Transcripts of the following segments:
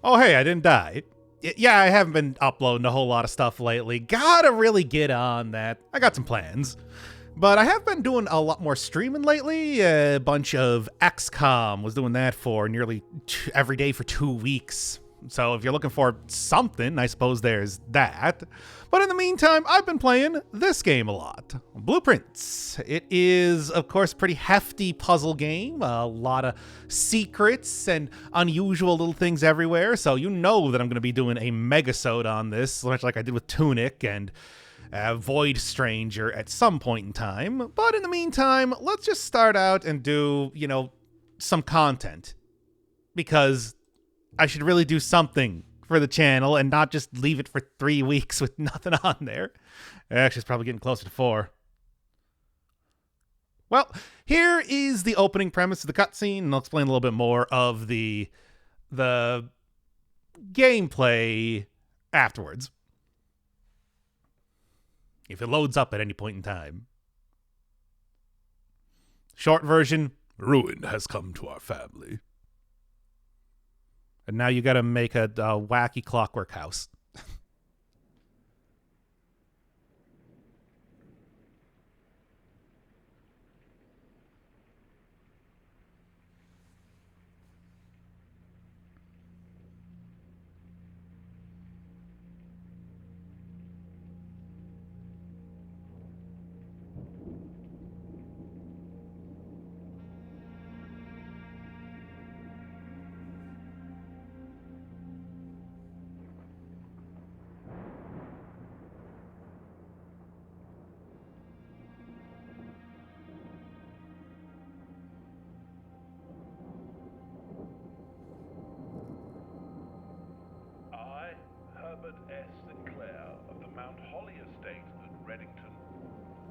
Oh, hey, I didn't die. Yeah, I haven't been uploading a whole lot of stuff lately. Gotta really get on that. I got some plans. But I have been doing a lot more streaming lately. A bunch of XCOM. Was doing that for nearly every day for 2 weeks. So if you're looking for something, I suppose there's that. But in the meantime, I've been playing this game a lot. Blueprints. It is, of course, a pretty hefty puzzle game. A lot of secrets and unusual little things everywhere. So you know that I'm going to be doing a megasode on this, much like I did with Tunic and Void Stranger at some point in time. But in the meantime, let's just start out and do, some content. Because I should really do something for the channel and not just leave it for 3 weeks with nothing on there. Actually, it's probably getting closer to 4. Well, here is the opening premise of the cutscene, and I'll explain a little bit more of the gameplay afterwards. If it loads up at any point in time. Short version, ruin has come to our family. And now you gotta make a wacky clockwork house. Herbert S. Sinclair of the Mount Holly estate at Reddington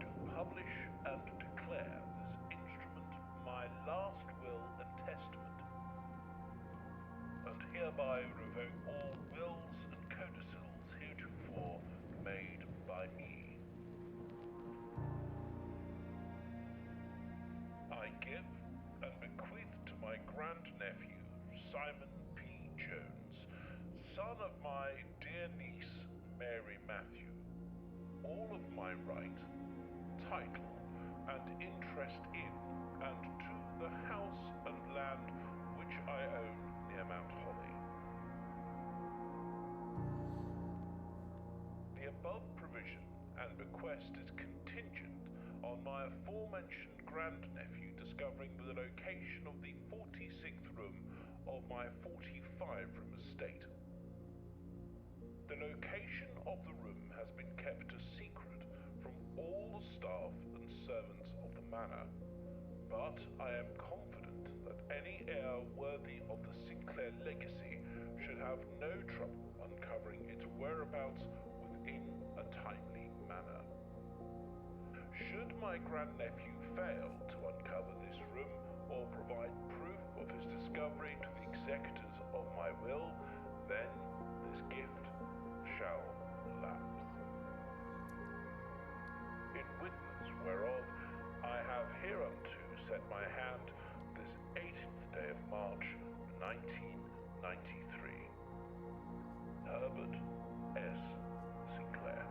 do publish and declare this instrument my last will and testament, and hereby revoke all wills and codicils heretofore made by me. I give and bequeath to my grandnephew, Simon P. Jones, son of my dear niece, Mary Matthew, all of my right, title, and interest in and to the house and land which I own near Mount Holly. The above provision and bequest is contingent on my aforementioned grandnephew discovering the location of the 46th room of my 45-room estate. The location of the room has been kept a secret from all the staff and servants of the manor, but I am confident that any heir worthy of the Sinclair legacy should have no trouble uncovering its whereabouts within a timely manner. Should my grandnephew fail to uncover this room or provide proof of his discovery to the executors of my will, then this gift shall lapse. In witness whereof I have hereunto set my hand this 18th day of March, 1993. Herbert S. Sinclair.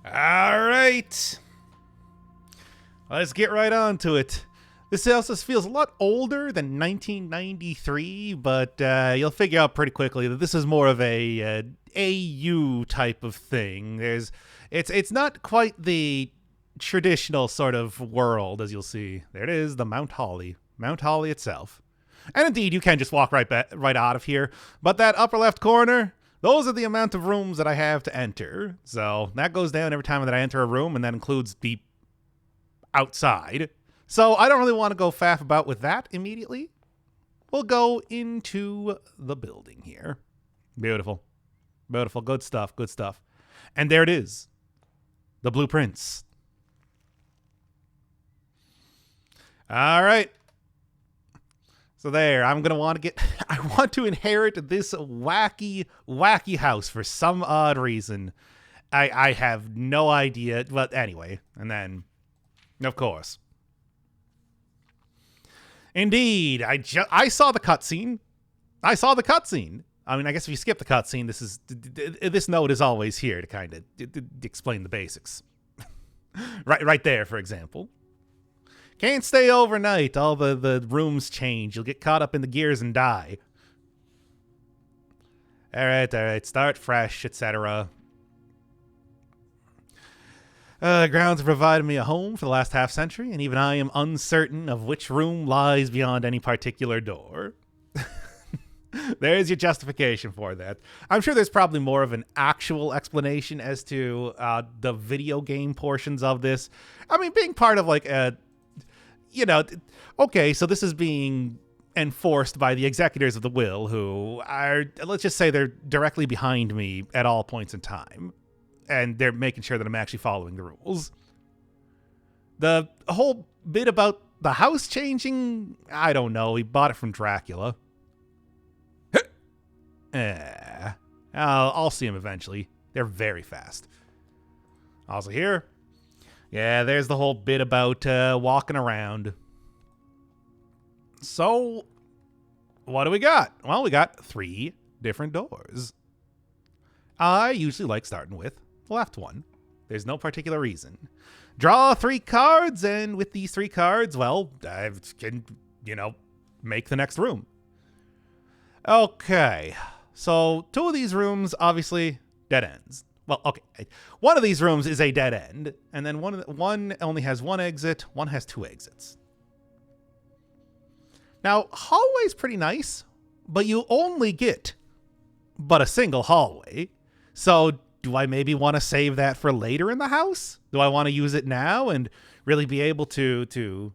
All right. Let's get right on to it. This house feels a lot older than 1993, but you'll figure out pretty quickly that this is more of a AU type of thing. It's not quite the traditional sort of world, as you'll see. There it is, the Mount Holly itself. And indeed, you can just walk right out of here. But that upper left corner, those are the amount of rooms that I have to enter. So that goes down every time that I enter a room, and that includes the outside. So I don't really want to go faff about with that immediately. We'll go into the building here. Beautiful. Beautiful. Good stuff. Good stuff. And there it is. The blueprints. All right. So there, I'm going to want to get... I want to inherit this wacky house for some odd reason. I have no idea. But anyway, and then, of course. Indeed, I saw the cutscene. I mean, I guess if you skip the cutscene, this note is always here to kind of explain the basics. right there, for example. Can't stay overnight. All the rooms change. You'll get caught up in the gears and die. All right. Start fresh, etc. Grounds have provided me a home for the last half century, and even I am uncertain of which room lies beyond any particular door. There's your justification for that. I'm sure there's probably more of an actual explanation as to the video game portions of this. I mean, being part of like a... okay, so this is being enforced by the executors of the will, who are, let's just say they're directly behind me at all points in time. And they're making sure that I'm actually following the rules. The whole bit about the house changing, I don't know. He bought it from Dracula. I'll see him eventually. They're very fast. Also here, yeah, there's the whole bit about walking around. So, what do we got? Well, we got 3 different doors. I usually like starting with the left one. There's no particular reason. Draw 3 cards, and with these 3 cards, well, I can, make the next room. Okay, so 2 of these rooms, obviously, dead ends. Well, okay, one of these rooms is a dead end, and then one only has 1 exit, one has 2 exits. Now, hallway's pretty nice, but you only get but a single hallway. So do I maybe want to save that for later in the house? Do I want to use it now and really be able to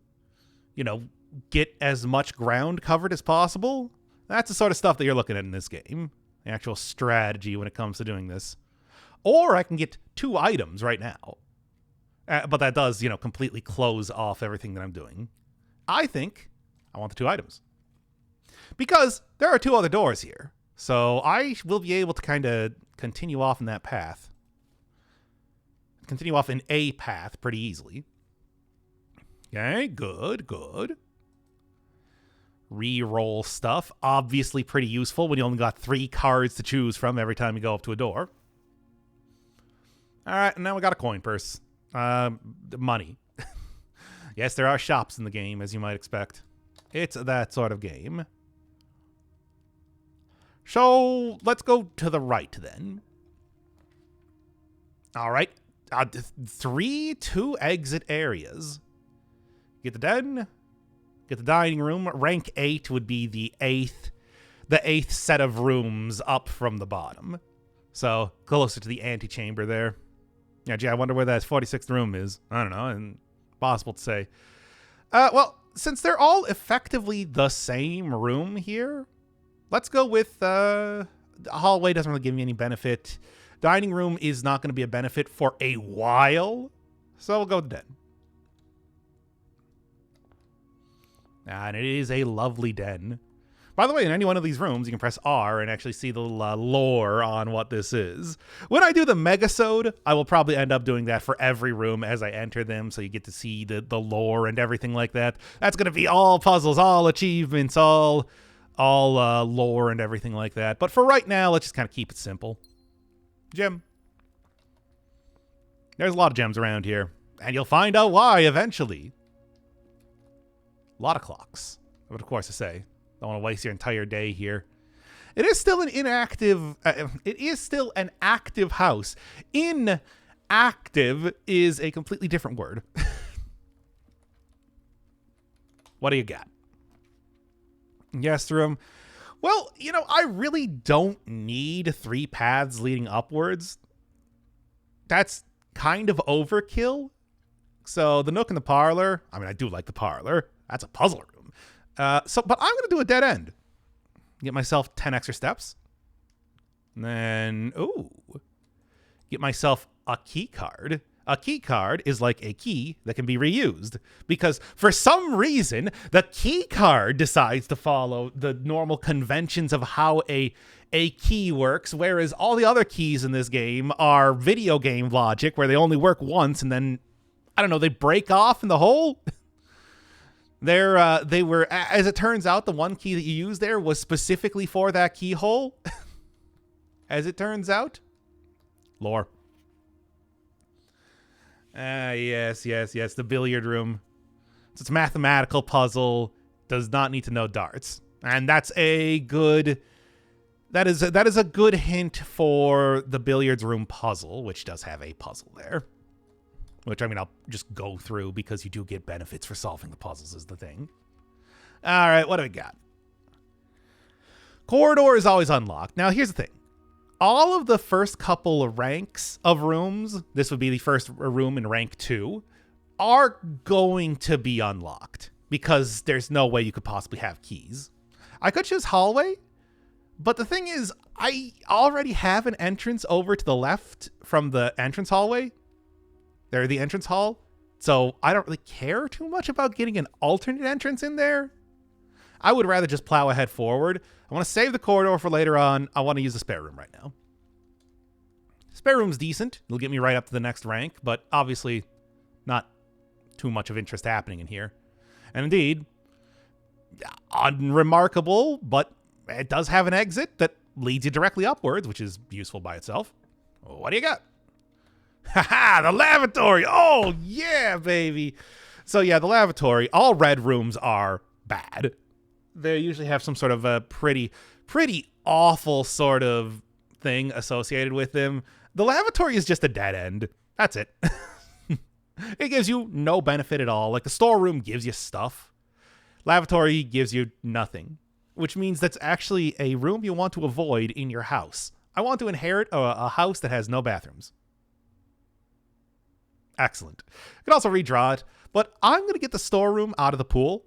get as much ground covered as possible? That's the sort of stuff that you're looking at in this game. The actual strategy when it comes to doing this. Or I can get 2 items right now. But that does, completely close off everything that I'm doing. I think I want the 2 items. Because there are 2 other doors here. So I will be able to kind of continue off in that path. Continue off in a path pretty easily. Okay, good. Reroll stuff. Obviously pretty useful when you only got 3 cards to choose from every time you go up to a door. All right, and now we got a coin purse. Money. Yes, there are shops in the game, as you might expect. It's that sort of game. So, let's go to the right, then. All right. 3 2-exit areas. Get the den. Get the dining room. Rank 8 would be the 8th set of rooms up from the bottom. So, closer to the antechamber there. Yeah, gee, I wonder where that 46th room is. I don't know. Impossible to say. Well, since they're all effectively the same room here, let's go with the hallway doesn't really give me any benefit. Dining room is not going to be a benefit for a while. So we'll go with the den. And it is a lovely den. By the way, in any one of these rooms, you can press R and actually see the lore on what this is. When I do the Megasode, I will probably end up doing that for every room as I enter them, so you get to see the lore and everything like that. That's going to be all puzzles, all achievements, all lore and everything like that. But for right now, let's just kind of keep it simple. Gem. There's a lot of gems around here, and you'll find out why eventually. A lot of clocks, I would of course say. Don't want to waste your entire day here. It is still an inactive. It is still an active house. Inactive is a completely different word. What do you got? Guest room. Well, I really don't need 3 paths leading upwards. That's kind of overkill. So the nook and the parlor. I mean, I do like the parlor. That's a puzzle room. But I'm going to do a dead end. Get myself 10 extra steps. And then, get myself a key card. A key card is like a key that can be reused, because for some reason, the key card decides to follow the normal conventions of how a key works, whereas all the other keys in this game are video game logic, where they only work once and then, I don't know, they break off in the hole. They were, as it turns out, the one key that you used there was specifically for that keyhole. As it turns out. Lore. Yes, the billiard room. So it's a mathematical puzzle. Does not need to know darts. And that's a good... That is a good hint for the billiards room puzzle, which does have a puzzle there. Which, I mean, I'll just go through because you do get benefits for solving the puzzles is the thing. All right, what do we got? Corridor is always unlocked. Now, here's the thing. All of the first couple of ranks of rooms, this would be the first room in rank 2, are going to be unlocked because there's no way you could possibly have keys. I could choose hallway, but the thing is, I already have an entrance over to the left from the entrance hallway. There, the entrance hall. So I don't really care too much about getting an alternate entrance in there. I would rather just plow ahead forward. I want to save the corridor for later on. I want to use the spare room right now. Spare room's decent. It'll get me right up to the next rank, but obviously not too much of interest happening in here. And indeed, unremarkable, but it does have an exit that leads you directly upwards, which is useful by itself. What do you got? Haha, the lavatory. Oh, yeah, baby. So yeah, the lavatory. All red rooms are bad. They usually have some sort of a pretty awful sort of thing associated with them. The lavatory is just a dead end. That's it. It gives you no benefit at all. Like the storeroom gives you stuff. Lavatory gives you nothing, which means that's actually a room you want to avoid in your house. I want to inherit a house that has no bathrooms. Excellent. I could also redraw it, but I'm going to get the storeroom out of the pool.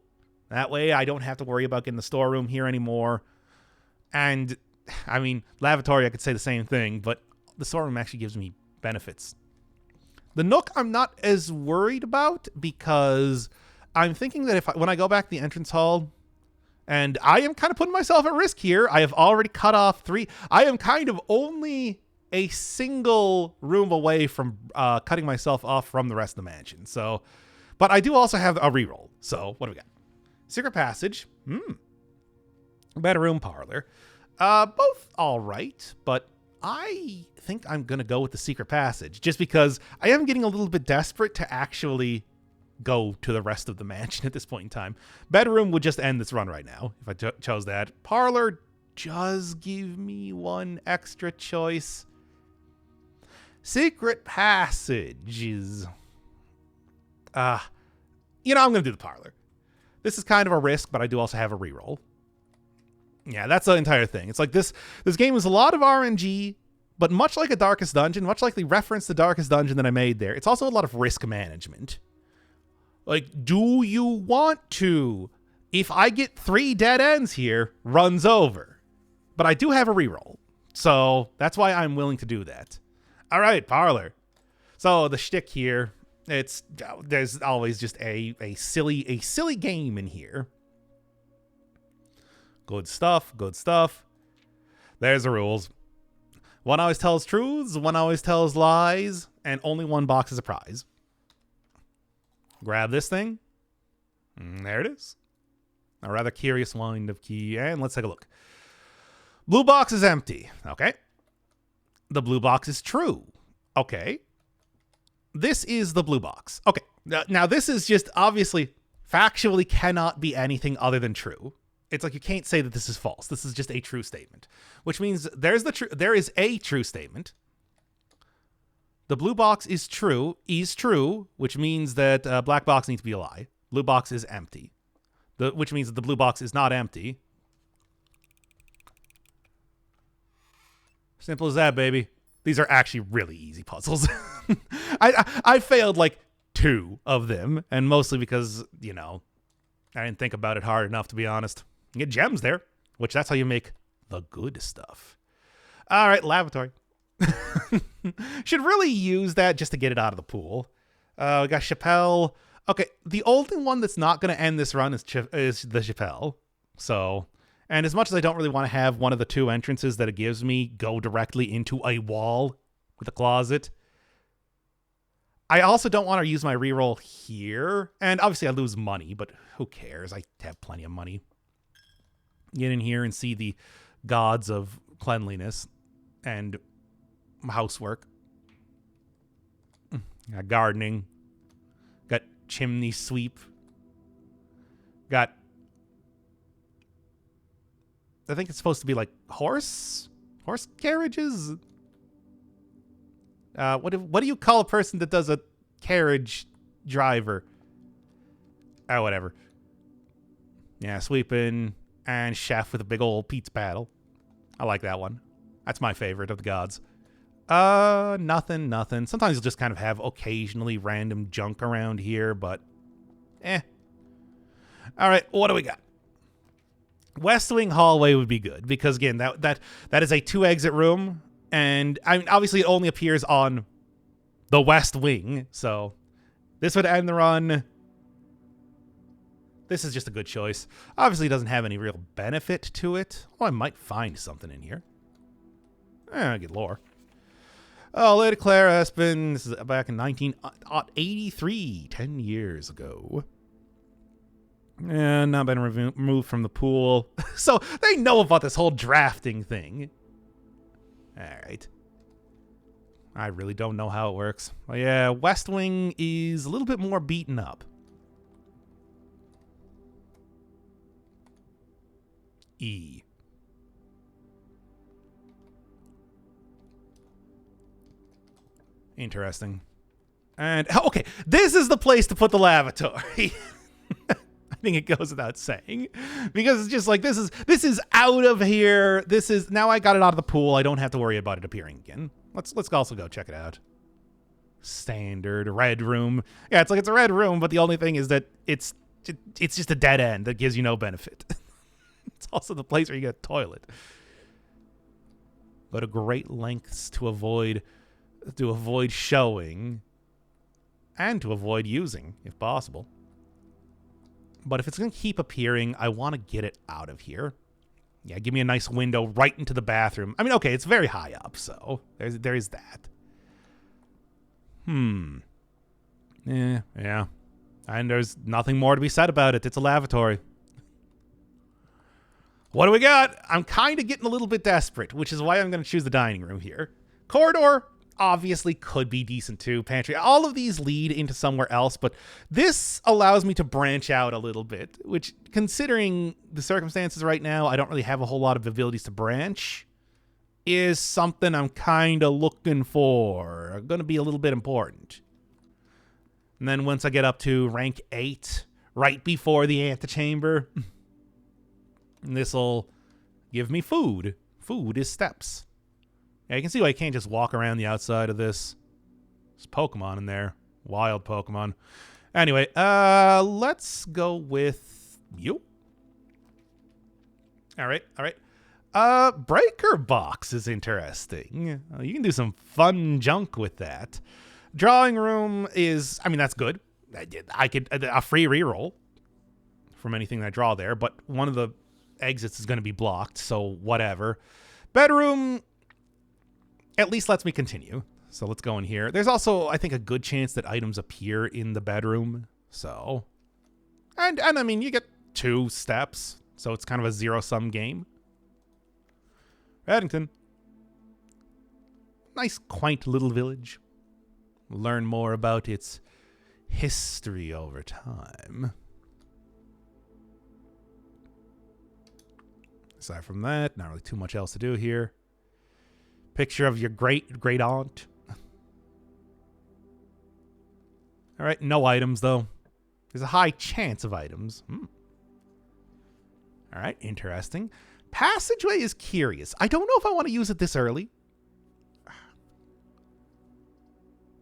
That way I don't have to worry about getting the storeroom here anymore. And, I mean, lavatory, I could say the same thing, but the storeroom actually gives me benefits. The nook I'm not as worried about because I'm thinking that when I go back to the entrance hall, and I am kind of putting myself at risk here. I have already cut off 3. I am kind of only a single room away from cutting myself off from the rest of the mansion. So, but I do also have a reroll. So what do we got? Secret passage. Better room parlor. Both all right, but I think I'm going to go with the secret passage just because I am getting a little bit desperate to actually go to the rest of the mansion at this point in time. Bedroom would just end this run right now if I chose that. Parlor does give me one extra choice. Secret passages. I'm going to do the parlor. This is kind of a risk, but I do also have a reroll. Yeah, that's the entire thing. It's like this game is a lot of RNG, but much like a Darkest Dungeon, much like the reference to Darkest Dungeon that I made there, it's also a lot of risk management. Like, do you want to? If I get 3 dead ends here, runs over. But I do have a reroll, so that's why I'm willing to do that. All right, parlor. So the shtick here, there's always just a silly game in here. Good stuff, good stuff. There's the rules. One always tells truths, one always tells lies, and only one box is a prize. Grab this thing. There it is. A rather curious wind of key, and let's take a look. Blue box is empty. Okay. The blue box is true. Okay. This is the blue box. Okay. Now this is just obviously factually cannot be anything other than true. It's like you can't say that this is false. This is just a true statement, which means there is a true statement. The blue box is true, which means that black box needs to be a lie. Blue box is empty, which means that the blue box is not empty. Simple as that, baby. These are actually really easy puzzles. I failed like 2 of them, and mostly because, I didn't think about it hard enough, to be honest. You get gems there, which that's how you make the good stuff. All right, lavatory. Should really use that just to get it out of the pool. We got Chappelle. Okay, the only one that's not going to end this run is the Chappelle. So, and as much as I don't really want to have one of the two entrances that it gives me go directly into a wall with a closet, I also don't want to use my reroll here. And obviously I lose money, but who cares? I have plenty of money. Get in here and see the gods of cleanliness and housework. Got gardening. Got chimney sweep. Got, I think it's supposed to be like horse carriages. What do you call a person that does a carriage driver? Oh, whatever. Yeah, sweeping and chef with a big old pizza paddle. I like that one. That's my favorite of the gods. Nothing. Sometimes you'll just kind of have occasionally random junk around here, but All right, what do we got? West Wing hallway would be good because again, that is a 2-exit room, and I mean obviously it only appears on the West Wing, so this would end the run. This is just a good choice. Obviously it doesn't have any real benefit to it. Oh, I might find something in here. I get lore. Oh, Lady Claire Espin. This is back in 1983, 10 years ago. And not been removed from the pool. So they know about this whole drafting thing. All right. I really don't know how it works. Well, yeah, West Wing is a little bit more beaten up. E. Interesting. And, okay, this is the place to put the lavatory. I think it goes without saying. Because it's just like, this is out of here. This is, now I got it out of the pool. I don't have to worry about it appearing again. Let's also go check it out. Standard red room. Yeah, it's like it's a red room, but the only thing is that it's just a dead end that gives you no benefit. It's also the place where you get a toilet. Go to great lengths to avoid showing and to avoid using, if possible. But if it's going to keep appearing, I want to get it out of here. Yeah, give me a nice window right into the bathroom. I mean, okay, it's very high up, so there is that. Yeah. And there's nothing more to be said about it. It's a lavatory. What do we got? I'm kind of getting a little bit desperate, which is why I'm going to choose the dining room here. Corridor obviously could be decent too. Pantry. All of these lead into somewhere else, but this allows me to branch out a little bit, which, considering the circumstances right now, I don't really have a whole lot of abilities to branch, is something I'm kind of looking for. Going to be a little bit important. And then once I get up to rank 8, right before the antechamber, this will give me food. Food is steps. Yeah, you can see why I can't just walk around the outside of this. There's Pokemon in there. Wild Pokemon. Anyway, let's go with you. All right. Breaker box is interesting. You can do some fun junk with that. Drawing room is, I mean, that's good. I could, a free reroll from anything that I draw there, but one of the exits is going to be blocked, so whatever. Bedroom at least lets me continue. So let's go in here. There's also, I think, a good chance that items appear in the bedroom. So, and I mean, you get 2 steps, so it's kind of a zero-sum game. Paddington. Nice, quaint little village. Learn more about its history over time. Aside from that, not really too much else to do here. Picture of your great aunt. All right, no items though. There's a high chance of items. All right, interesting. Passageway is curious. I don't know if I want to use it this early.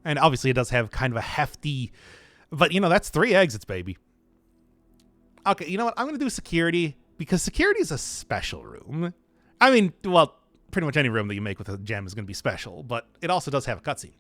And obviously it does have kind of a hefty, but you know, that's 3 exits, baby. Okay, you know what? I'm going to do security because security is a special room. I mean, well, pretty much any room that you make with a gem is going to be special, but it also does have a cutscene.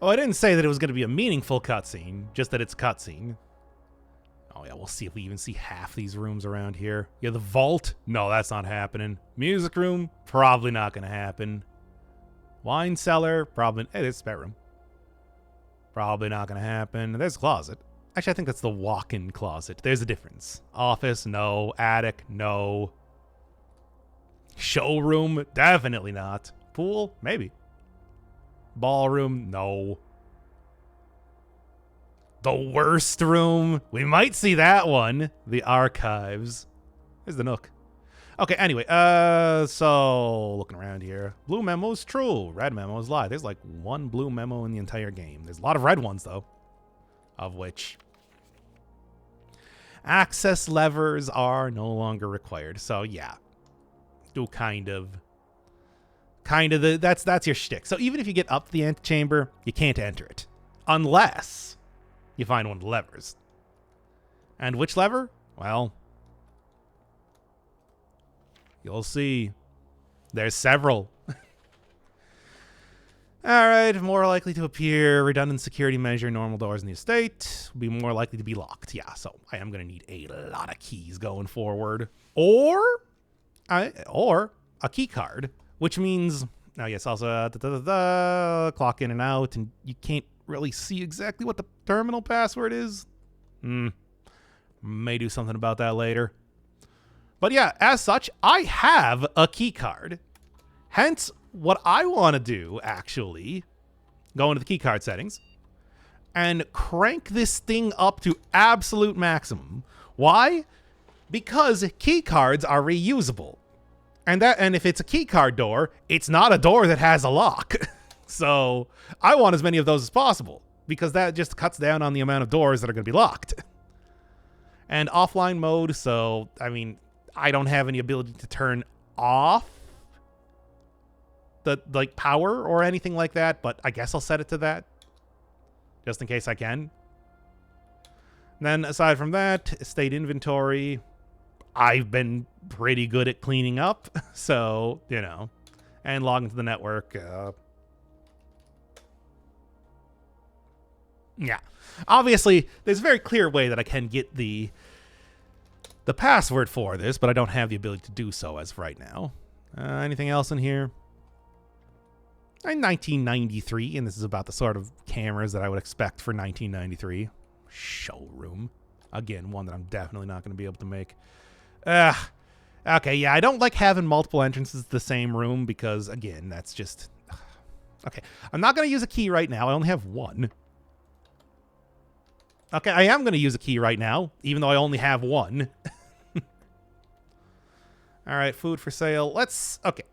Oh, I didn't say that it was going to be a meaningful cutscene, just that it's a cutscene. Oh, yeah, we'll see if we even see half these rooms around here. Yeah, the vault? No, that's not happening. Music room? Probably not going to happen. Wine cellar? Probably. Hey, there's a spare room. Probably not going to happen. There's a closet. Actually, I think that's the walk-in closet. There's a difference. Office? No. Attic? No. Showroom? Definitely not. Pool? Maybe. Ballroom? No. The worst room? We might see that one. The archives. There's the nook. Okay, anyway, so looking around here. Blue memo's true. Red memo's lie. There's like one blue memo in the entire game. There's a lot of red ones, though. Of which access levers are no longer required. So, yeah. Do kind of that's your shtick. So even if you get up the antechamber, you can't enter it. Unless you find one of the levers. And which lever? Well, you'll see. There's several. Alright, more likely to appear. Redundant security measure. Normal doors in the estate. Will be more likely to be locked. Yeah, so I am going to need a lot of keys going forward. Or a key card. Which means, oh yes, also clock in and out, and you can't really see exactly what the terminal password is. May do something about that later. But yeah, as such, I have a key card. Hence, what I want to do, actually, go into the key card settings and crank this thing up to absolute maximum. Why? Because key cards are reusable. And if it's a keycard door, it's not a door that has a lock. So I want as many of those as possible because that just cuts down on the amount of doors that are going to be locked. And offline mode, so, I mean, I don't have any ability to turn off the, like, power or anything like that, but I guess I'll set it to that just in case I can. And then aside from that, estate inventory, I've been pretty good at cleaning up, so, you know, and log into the network. Yeah. Obviously, there's a very clear way that I can get the password for this, but I don't have the ability to do so as of right now. Anything else in here? In 1993, and this is about the sort of cameras that I would expect for 1993. Showroom. Again, one that I'm definitely not going to be able to make. Okay, yeah, I don't like having multiple entrances to the same room because, again, that's just... Okay, I'm not going to use a key right now. I only have one. Okay, I am going to use a key right now, even though I only have one. All right, food for sale. Let's... Okay.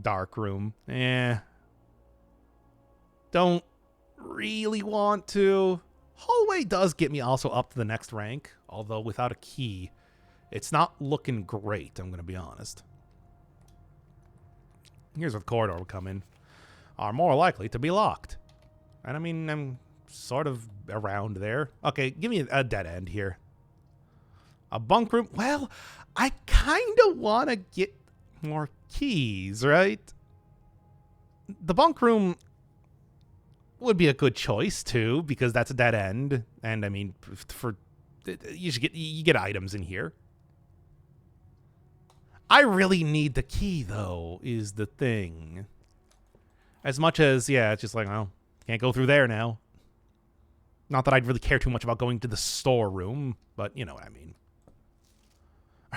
Dark room. Don't really want to. Hallway does get me also up to the next rank, although without a key, It's not looking great, I'm going to be honest. Here's where the corridor will come in. Are more likely to be locked. And I mean, I'm sort of around there. Okay, give me a dead end here. A bunk room. Well, I kind of want to get more keys, right? The bunk room would be a good choice, too, because that's a dead end. And I mean, you get items in here. I really need the key, though, is the thing. As much as, yeah, it's just like, well, can't go through there now. Not that I'd really care too much about going to the storeroom, but you know what I mean.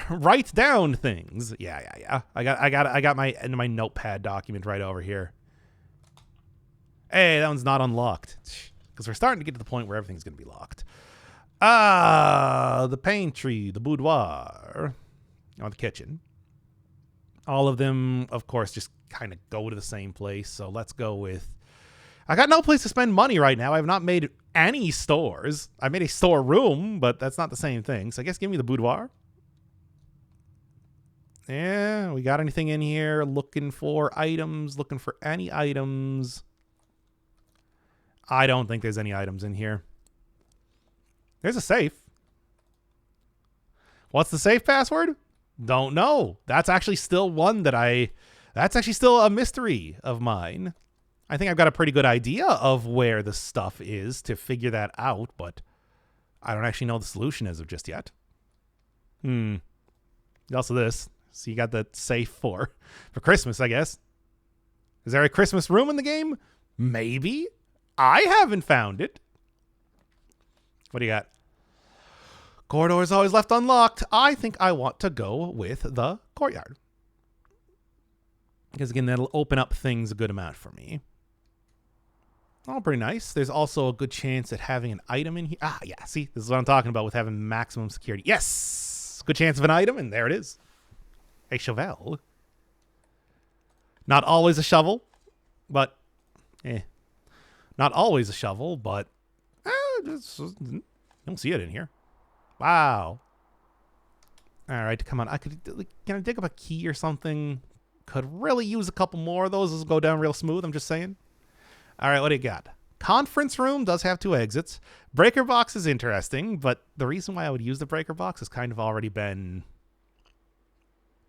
Write down things. Yeah. I got my notepad document right over here. Hey, that one's not unlocked. Because we're starting to get to the point where everything's going to be locked. The pantry, the boudoir, or the kitchen. All of them, of course, just kind of go to the same place. So let's go with... I got no place to spend money right now. I have not made any stores. I made a storeroom, but that's not the same thing. So I guess give me the boudoir. Yeah, we got anything in here? Looking for items. Looking for any items. I don't think there's any items in here. There's a safe. What's the safe password? Don't know. That's actually still one that that's actually still a mystery of mine. I think I've got a pretty good idea of where the stuff is to figure that out, but I don't actually know the solution as of just yet. Also this. So you got the safe for Christmas, I guess. Is there a Christmas room in the game? Maybe. I haven't found it. What do you got? Corridor is always left unlocked. I think I want to go with the courtyard. Because again, that'll open up things a good amount for me. Oh, pretty nice. There's also a good chance at having an item in here. Ah, yeah. See, this is what I'm talking about with having maximum security. Yes! Good chance of an item, and there it is. A shovel. Not always a shovel, but... Not always a shovel, but... you don't see it in here. Wow. All right, come on. Can I dig up a key or something? Could really use a couple more of those. This will go down real smooth, I'm just saying. All right, what do you got? Conference room does have 2 exits. Breaker box is interesting, but the reason why I would use the breaker box has kind of already been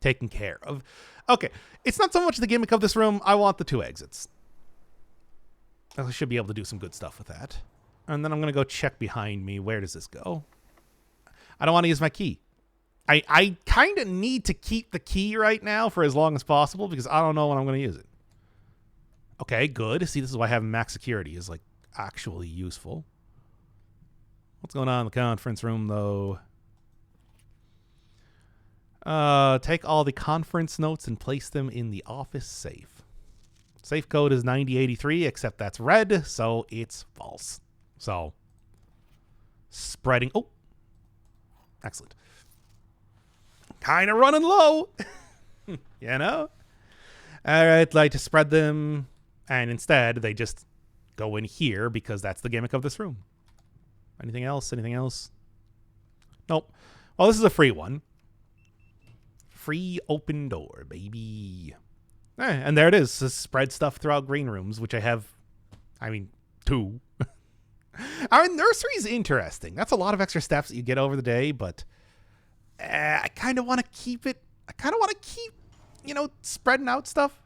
taken care of. Okay, it's not so much the gimmick of this room. I want the 2 exits. I should be able to do some good stuff with that. And then I'm going to go check behind me. Where does this go? I don't want to use my key. I kind of need to keep the key right now for as long as possible because I don't know when I'm going to use it. Okay, good. See, this is why having max security is, like, actually useful. What's going on in the conference room, though? Take all the conference notes and place them in the office safe. Safe code is 9083, except that's red, so it's false. So, spreading... Oh! Excellent. Kind of running low. You know? Alright, like to spread them. And instead, they just go in here because that's the gimmick of this room. Anything else? Anything else? Nope. Well, this is a free one. Free open door, baby. And there it is. Spread stuff throughout green rooms, which I have, 2. Our nursery is interesting. That's a lot of extra steps that you get over the day, but I kind of want to keep it. I kind of want to keep, spreading out stuff.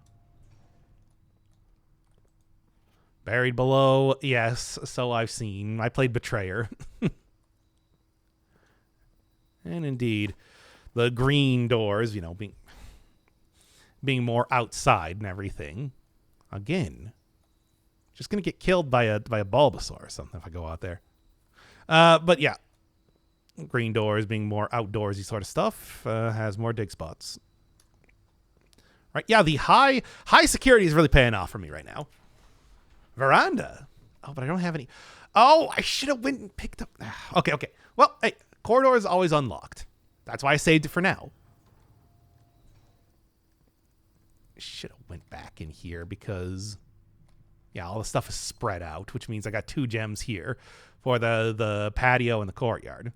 Buried below, yes, so I've seen. I played Betrayer. And indeed, the green doors, being more outside and everything. Again, just going to get killed by a Bulbasaur or something if I go out there. But yeah, green doors being more outdoorsy sort of stuff has more dig spots. Right? Yeah, the high security is really paying off for me right now. Veranda. Oh, but I don't have any. Oh, I should have went and picked up. Okay. Well, hey, corridor is always unlocked. That's why I saved it for now. Should have went back in here because, yeah, all the stuff is spread out, which means I got 2 gems here for the patio and the courtyard.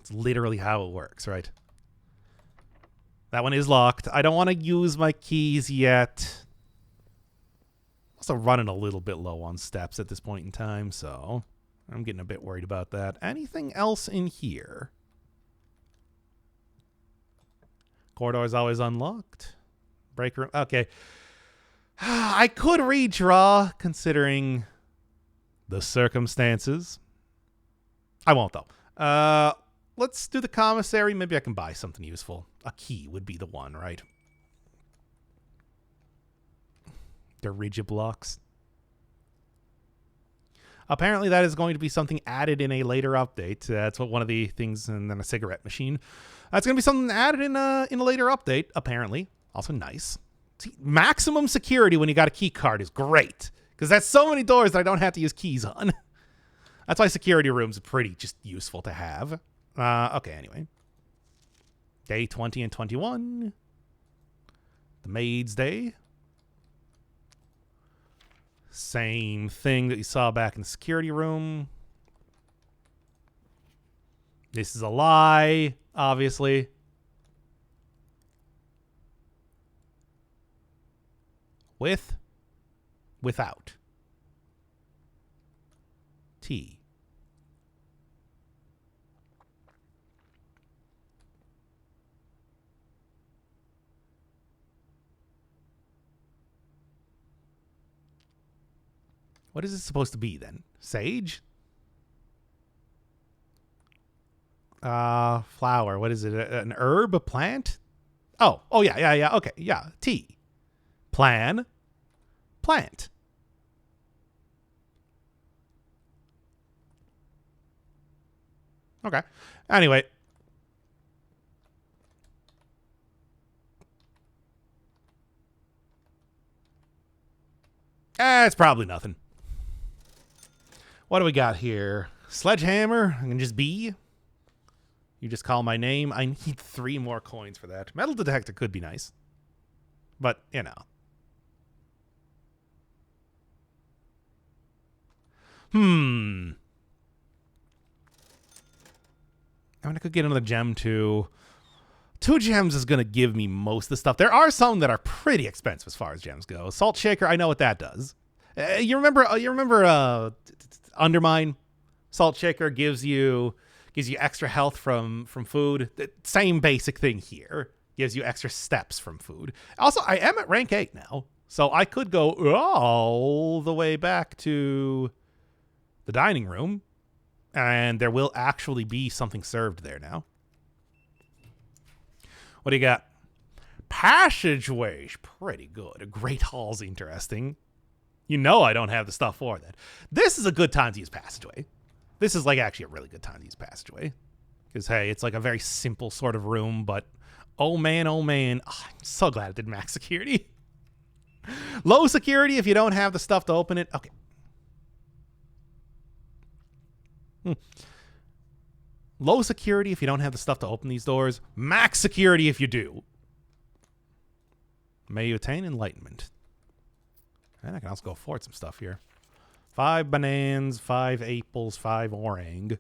It's literally how it works, right? That one is locked. I don't want to use my keys yet. Also running a little bit low on steps at this point in time, so I'm getting a bit worried about that. Anything else in here? Corridor is always unlocked. Break room. Okay. I could redraw considering the circumstances. I won't, though. Let's do the commissary. Maybe I can buy something useful. A key would be the one, right? They're rigid blocks. Apparently that is going to be something added in a later update. That's what one of the things, and then a cigarette machine. That's going to be something added in a later update, apparently. Also nice. See, maximum security when you got a key card is great, because that's so many doors that I don't have to use keys on. That's why security rooms are pretty just useful to have. Okay, anyway. Day 20 and 21. The maid's day. Same thing that you saw back in the security room. This is a lie, obviously. With, without. T. What is it supposed to be then? Sage? Flower. What is it? An herb? A plant? Oh, yeah. Okay, yeah. Tea. Plan. Plant. Okay. Anyway. It's probably nothing. What do we got here? Sledgehammer. I can just be. You just call my name. I need 3 more coins for that. Metal detector could be nice. But, you know. I mean, I could get another gem too. 2 gems is going to give me most of the stuff. There are some that are pretty expensive as far as gems go. Salt shaker, I know what that does. You remember Undermine? Salt shaker gives you extra health from food. Same basic thing here. Gives you extra steps from food. Also, I am at rank 8 now, so I could go all the way back to the dining room, and there will actually be something served there now. What do you got? Passageways, pretty good. Great hall's interesting. You know I don't have the stuff for that. This is a good time to use passageway. This is like actually a really good time to use passageway. Because, hey, it's like a very simple sort of room, but oh man. Oh, I'm so glad it did max security. Low security if you don't have the stuff to open it. Okay. Low security if you don't have the stuff to open these doors. Max security if you do. May you attain enlightenment. And I can also go afford some stuff here. 5 bananas, 5 apples, 5 orang.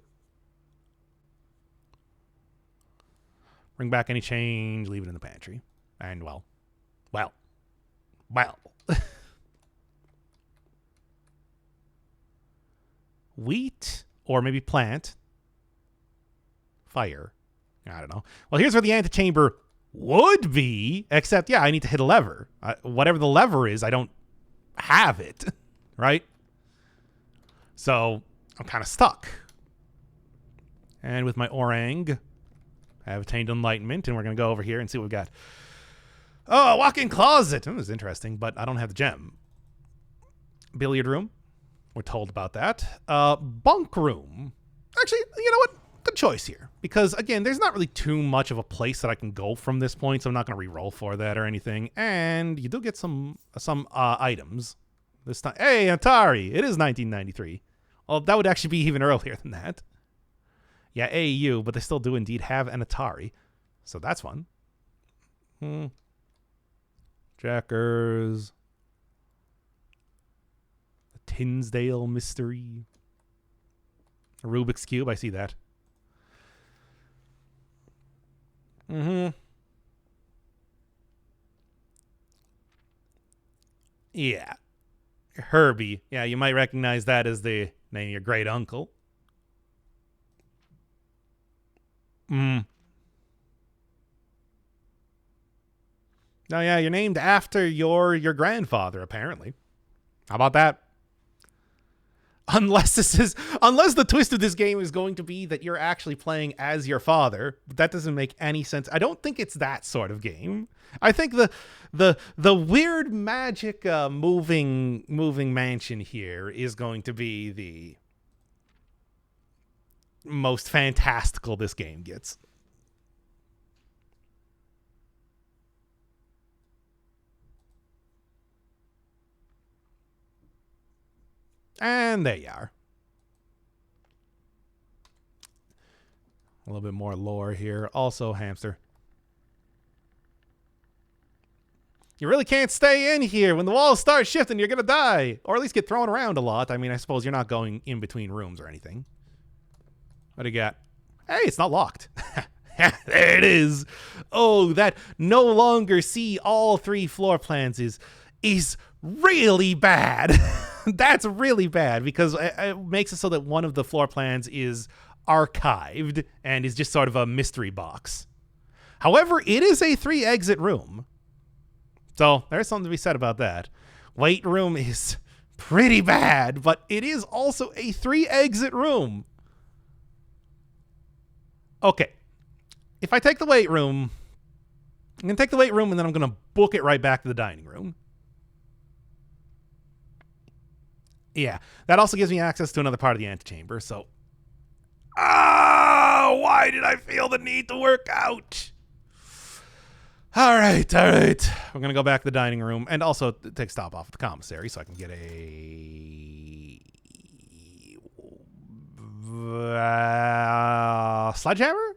Bring back any change, leave it in the pantry. And well. Wheat, or maybe plant. Fire. I don't know. Well, here's where the antechamber would be, except, yeah, I need to hit a lever. Whatever the lever is, I don't have it, right? So I'm kind of stuck. And with my orang, I have attained enlightenment, and we're going to go over here and see what we've got. Oh, a walk-in closet. That was interesting, but I don't have the gem. Billiard room. We're told about that. Bunk room. Actually, you know what? Good choice here. Because, again, there's not really too much of a place that I can go from this point, so I'm not going to re-roll for that or anything. And you do get some items. This time. Hey, Atari. It is 1993. Well, that would actually be even earlier than that. Yeah, AU, but they still do indeed have an Atari. So that's fun. Jackers. The Tinsdale Mystery. A Rubik's Cube, I see that. Mm-hmm. Yeah. Herbie. Yeah, you might recognize that as the name of your great uncle. Mm. No, yeah, you're named after your grandfather, apparently. How about that? Unless the twist of this game is going to be that you're actually playing as your father. That doesn't make any sense. I don't think it's that sort of game. I think the weird magic moving mansion here is going to be the most fantastical this game gets. And there you are. A little bit more lore here. Also, hamster. You really can't stay in here. When the walls start shifting, you're going to die. Or at least get thrown around a lot. I mean, I suppose you're not going in between rooms or anything. What do you got? Hey, it's not locked. There it is. Oh, that no longer see all 3 floor plans is really bad. That's really bad because it makes it so that one of the floor plans is archived and is just sort of a mystery box. However, it is a 3-exit room. So there's something to be said about that. Weight room is pretty bad, but it is also a 3-exit room. Okay. If I take the weight room, I'm going to take the weight room and then I'm going to book it right back to the dining room. Yeah, that also gives me access to another part of the antechamber, so... why did I feel the need to work out? All right. We're going to go back to the dining room and also take a stop off at the commissary so I can get a... sledgehammer?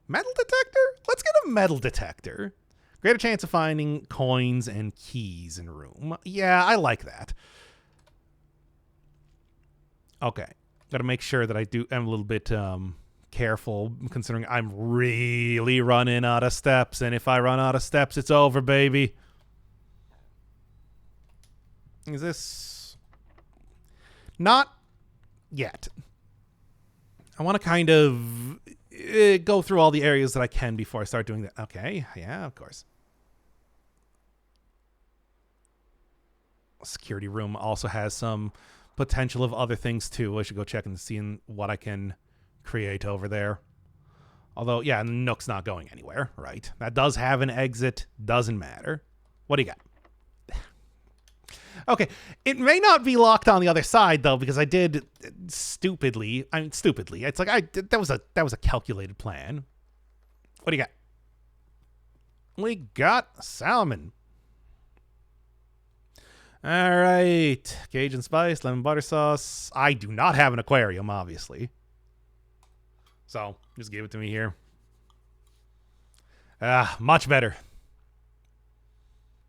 Metal detector? Let's get a metal detector. Greater chance of finding coins and keys in room. Yeah, I like that. Okay. Got to make sure that I'm a little bit careful, considering I'm really running out of steps. And if I run out of steps, it's over, baby. Is this... Not yet. I want to kind of go through all the areas that I can before I start doing that. Okay, yeah, of course. Security room also has some potential of other things too. I should go check and see what I can create over there. Although, yeah, Nook's not going anywhere, right? That does have an exit. Doesn't matter. What do you got? Okay, it may not be locked on the other side though, because I did stupidly. It's like that was a calculated plan. What do you got? We got salmon. All right, Cajun spice, lemon butter sauce. I do not have an aquarium, obviously, so just give it to me here. Much better.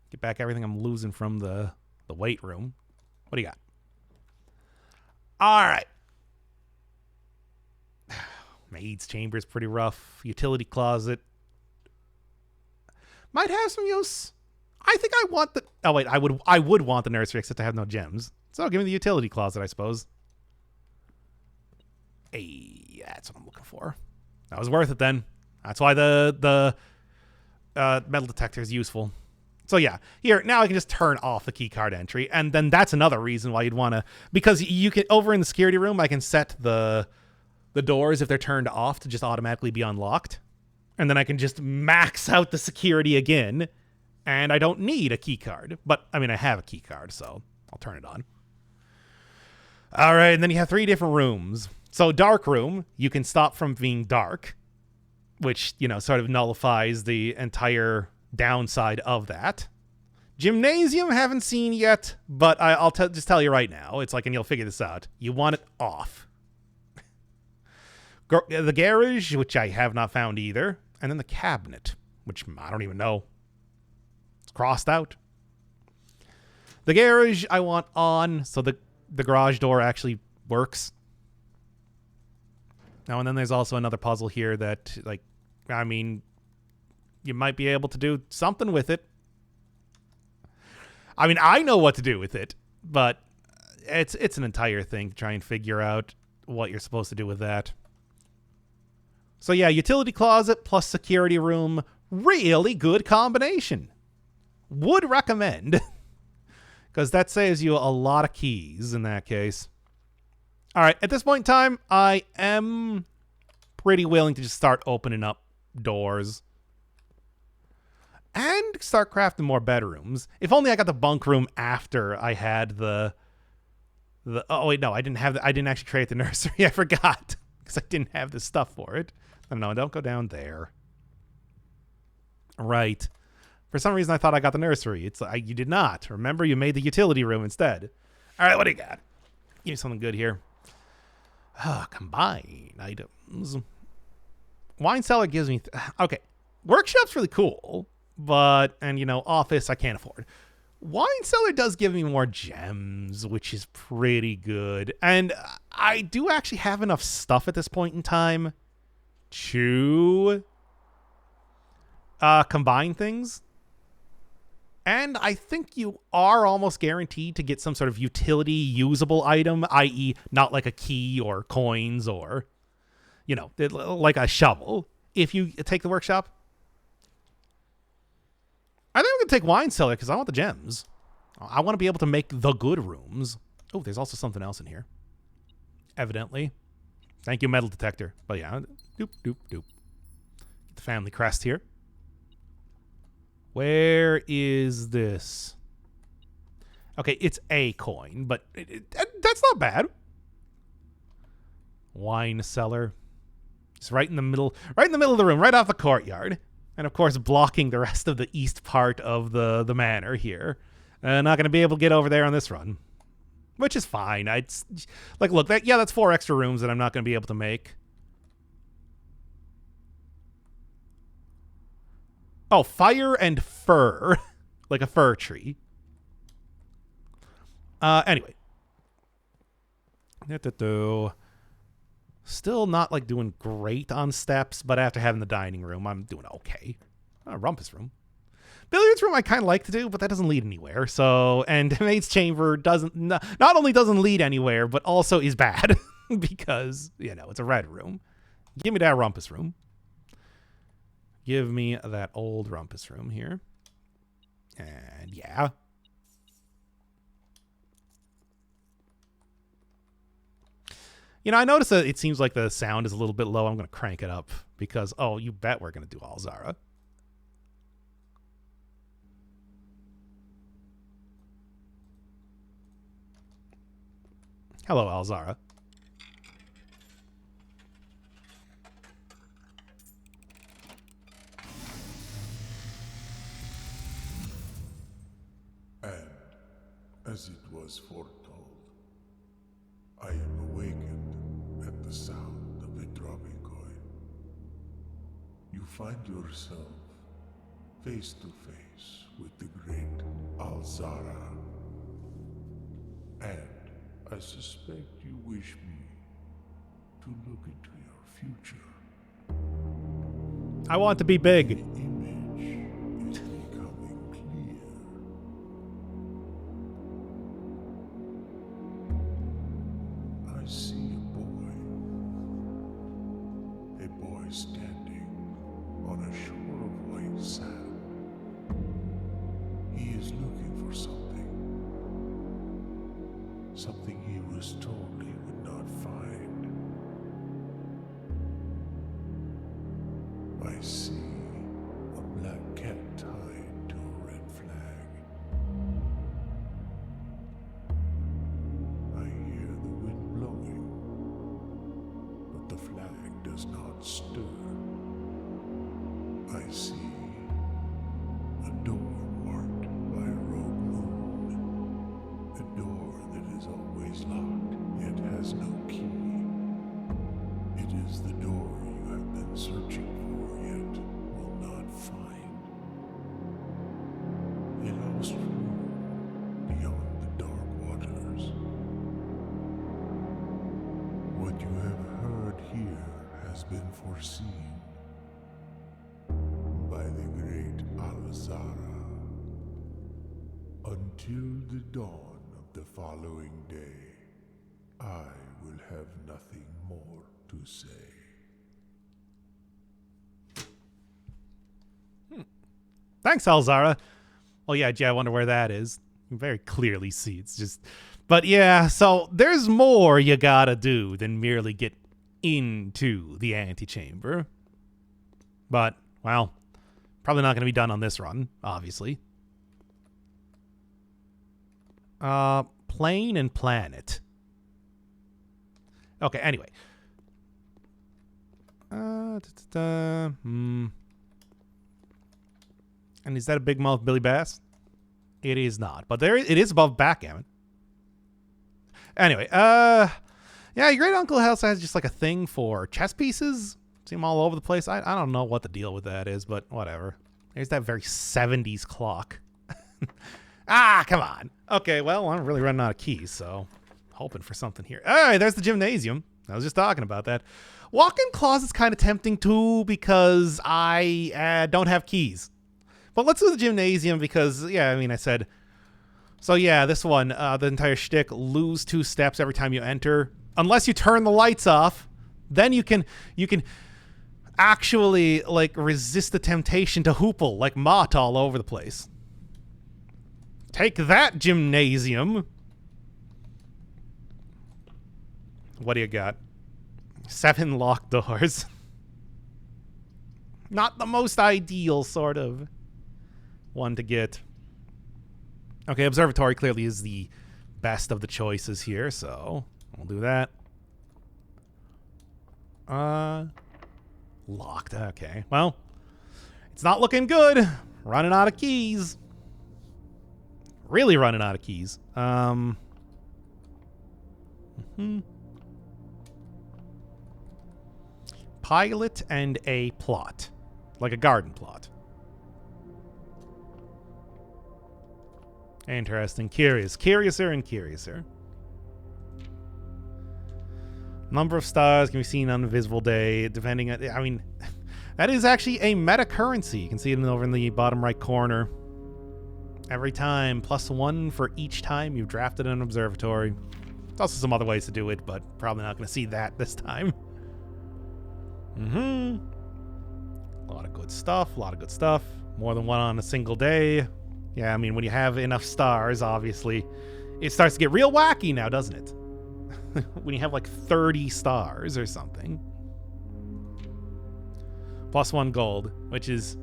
Get back everything I'm losing from the weight room. What do you got? All right. Maid's chamber is pretty rough. Utility closet. Might have some use. I think I want the... Oh, wait. I would want the nursery, except I have no gems. So give me the utility closet, I suppose. Hey, that's what I'm looking for. That was worth it then. That's why the metal detector is useful. So yeah, here, now I can just turn off the key card entry, and then that's another reason why you'd want to, because you can, over in the security room, I can set the doors, if they're turned off, to just automatically be unlocked, and then I can just max out the security again, and I don't need a key card, but, I mean, I have a key card, so I'll turn it on. All right, and then you have 3 different rooms. So dark room, you can stop from being dark, which, sort of nullifies the entire downside of that. Gymnasium, haven't seen yet, but I'll just tell you right now. It's like, and you'll figure this out. You want it off. The garage, which I have not found either. And then the cabinet, which I don't even know. It's crossed out. The garage I want on, so the garage door actually works. Now, and then there's also another puzzle here that, like, I mean, you might be able to do something with it. I mean, I know what to do with it, but it's an entire thing to try and figure out what you're supposed to do with that. So yeah, utility closet plus security room, really good combination. Would recommend, because that saves you a lot of keys in that case. All right, at this point in time, I am pretty willing to just start opening up doors and start crafting more bedrooms. If only I got the bunk room after I had the oh wait, no, I didn't actually create the nursery. I forgot because I didn't have the stuff for it. No, don't go down there. Right. For some reason I thought I got the nursery. You did not. Remember, you made the utility room instead. All right, what do you got? Give me something good here. Combine items. Wine cellar gives me okay. Workshop's really cool, but office I can't afford. Wine cellar does give me more gems, which is pretty good. And I do actually have enough stuff at this point in time to combine things. And I think you are almost guaranteed to get some sort of utility usable item, i.e. not like a key or coins or, like a shovel if you take the workshop. I think I'm going to take wine cellar because I want the gems. I want to be able to make the good rooms. Oh, there's also something else in here. Evidently. Thank you, metal detector. But yeah, doop, doop, doop. Get the family crest here. Where is this? Okay, it's a coin, but that's not bad. Wine cellar. It's right in the middle of the room, right off the courtyard. And of course, blocking the rest of the east part of the manor here. Not going to be able to get over there on this run. Which is fine. Look, that's 4 extra rooms that I'm not going to be able to make. Oh, fire and fir. Like a fir tree. Anyway. Still not doing great on steps, but after having the dining room, I'm doing okay. Rumpus room. Billiards room I kind of like to do, but that doesn't lead anywhere. So, and Maid's Chamber not only doesn't lead anywhere, but also is bad because, it's a red room. Give me that rumpus room. Give me that old rumpus room here. And yeah. I noticed that it seems like the sound is a little bit low. I'm going to crank it up because, you bet we're going to do Alzara. Hello, Alzara. And, as it was foretold, I am awakened at the sound of a dropping coin. You find yourself face to face with the great Alzara. And I suspect you wish me to look into your future. I want to be big. The image is becoming clear. I see a boy standing on a shore of white sand. He is looking for something he was told he would not find. I see a black cat tied to a red flag. I hear the wind blowing, but the flag does not stir. I see a door marked by a rogue moon. A door that is always locked, yet has no key. It is the door you have been searching for, yet will not find. A lost room beyond the dark waters. What you have heard here has been foreseen by the great Alzara. Until the dawn of the following day, I will have nothing more to say. Thanks, Alzara. Oh, yeah, I wonder where that is. You can very clearly see it's just... But yeah, so there's more you gotta do than merely get into the antechamber. But, well, probably not gonna be done on this run, obviously. Plane and planet. Okay, anyway. And is that a big mouth Billy Bass? It is not, but it is above backgammon. Anyway, yeah, your great uncle also has just like a thing for chess pieces. See them all over the place. I don't know what the deal with that is, but whatever. There's that very 70s clock. Ah, come on. Okay, well, I'm really running out of keys, so hoping for something here. All right, there's the gymnasium. I was just talking about that. Walk-in closet's kind of tempting too because I don't have keys. But let's do the gymnasium because, yeah, I mean, I said... So, yeah, this one, the entire shtick, lose 2 steps every time you enter. Unless you turn the lights off, then you can actually, like, resist the temptation to hoople, like Mott all over the place. Take that, gymnasium! What do you got? 7 locked doors. Not the most ideal, sort of, one to get. Okay, observatory clearly is the best of the choices here, so we'll do that. Locked. Okay, well, it's not looking good. Running out of keys. Really running out of keys. Pilot and a plot. Like a garden plot. Interesting. Curious. Curiouser and curiouser. Number of stars can be seen on a visible day, depending on... I mean, that is actually a meta currency. You can see it over in the bottom right corner. Every time, +1 for each time you've drafted an observatory. There's also some other ways to do it, but probably not going to see that this time. A lot of good stuff. A lot of good stuff. More than one on a single day. Yeah, I mean, when you have enough stars, obviously, it starts to get real wacky now, doesn't it? When you have like 30 stars or something. +1 gold, which is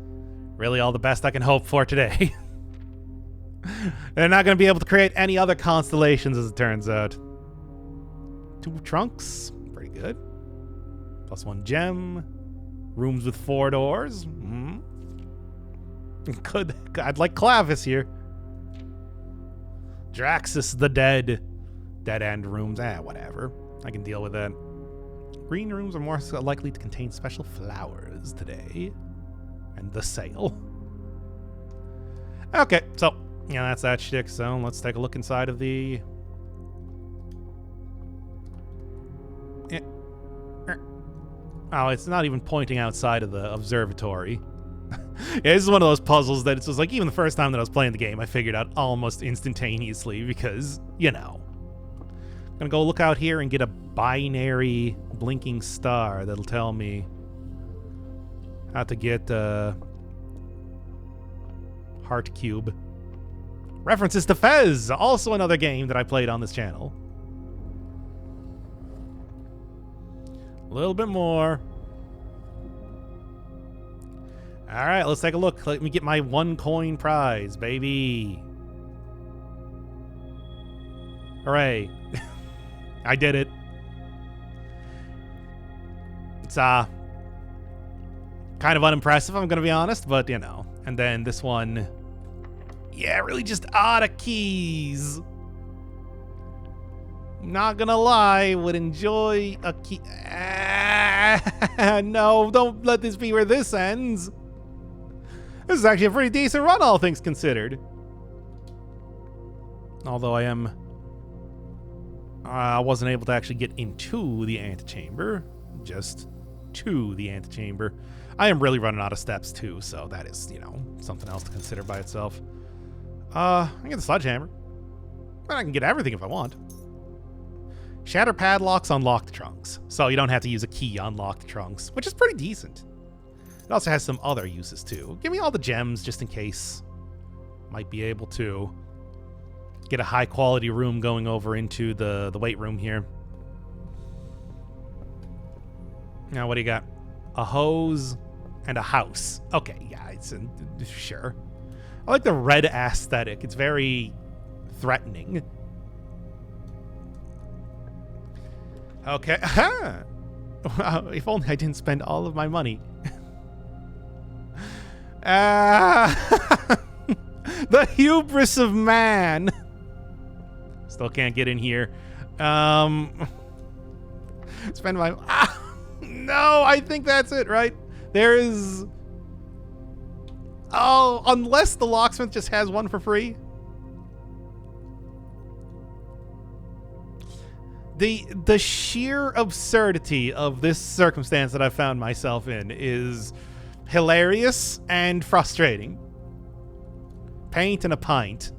really all the best I can hope for today. They're not going to be able to create any other constellations, as it turns out. 2 trunks, pretty good. +1 gem. Rooms with 4 doors. Good. I'd like Clavis here. Draxus the Dead. Dead end rooms. Whatever. I can deal with that. Green rooms are more likely to contain special flowers today. And the sale. Okay, so, yeah, that's that shtick. So, let's take a look inside of the... Oh, it's not even pointing outside of the observatory. Yeah, this is one of those puzzles that it's just like, even the first time that I was playing the game, I figured out almost instantaneously because, you know. I'm gonna go look out here and get a binary blinking star that'll tell me how to get Heart Cube. References to Fez, also another game that I played on this channel. A little bit more. All right, let's take a look. Let me get my 1 coin prize, baby. Hooray. I did it. It's kind of unimpressive, I'm going to be honest, but you know. And then this one. Yeah, really just out of keys. Not gonna lie, would enjoy a key. No, don't let this be where this ends. This is actually a pretty decent run, all things considered. Although I wasn't able to actually get into the antechamber. Just to the antechamber. I am really running out of steps too, so that is, something else to consider by itself. I can get the sledgehammer. But I can get everything if I want. Shatter padlocks unlock the trunks, so you don't have to use a key to unlock the trunks, which is pretty decent. It also has some other uses too. Give me all the gems just in case. Might be able to get a high quality room going over into the weight room here. Now, what do you got? A hose and a house. Okay, yeah, sure. I like the red aesthetic. It's very threatening. Okay. Wow, if only I didn't spend all of my money. The hubris of man. Still can't get in here. Spend my... no, I think that's it, right? There is... Oh, unless the locksmith just has one for free. The sheer absurdity of this circumstance that I found myself in is hilarious and frustrating. Paint and a pint.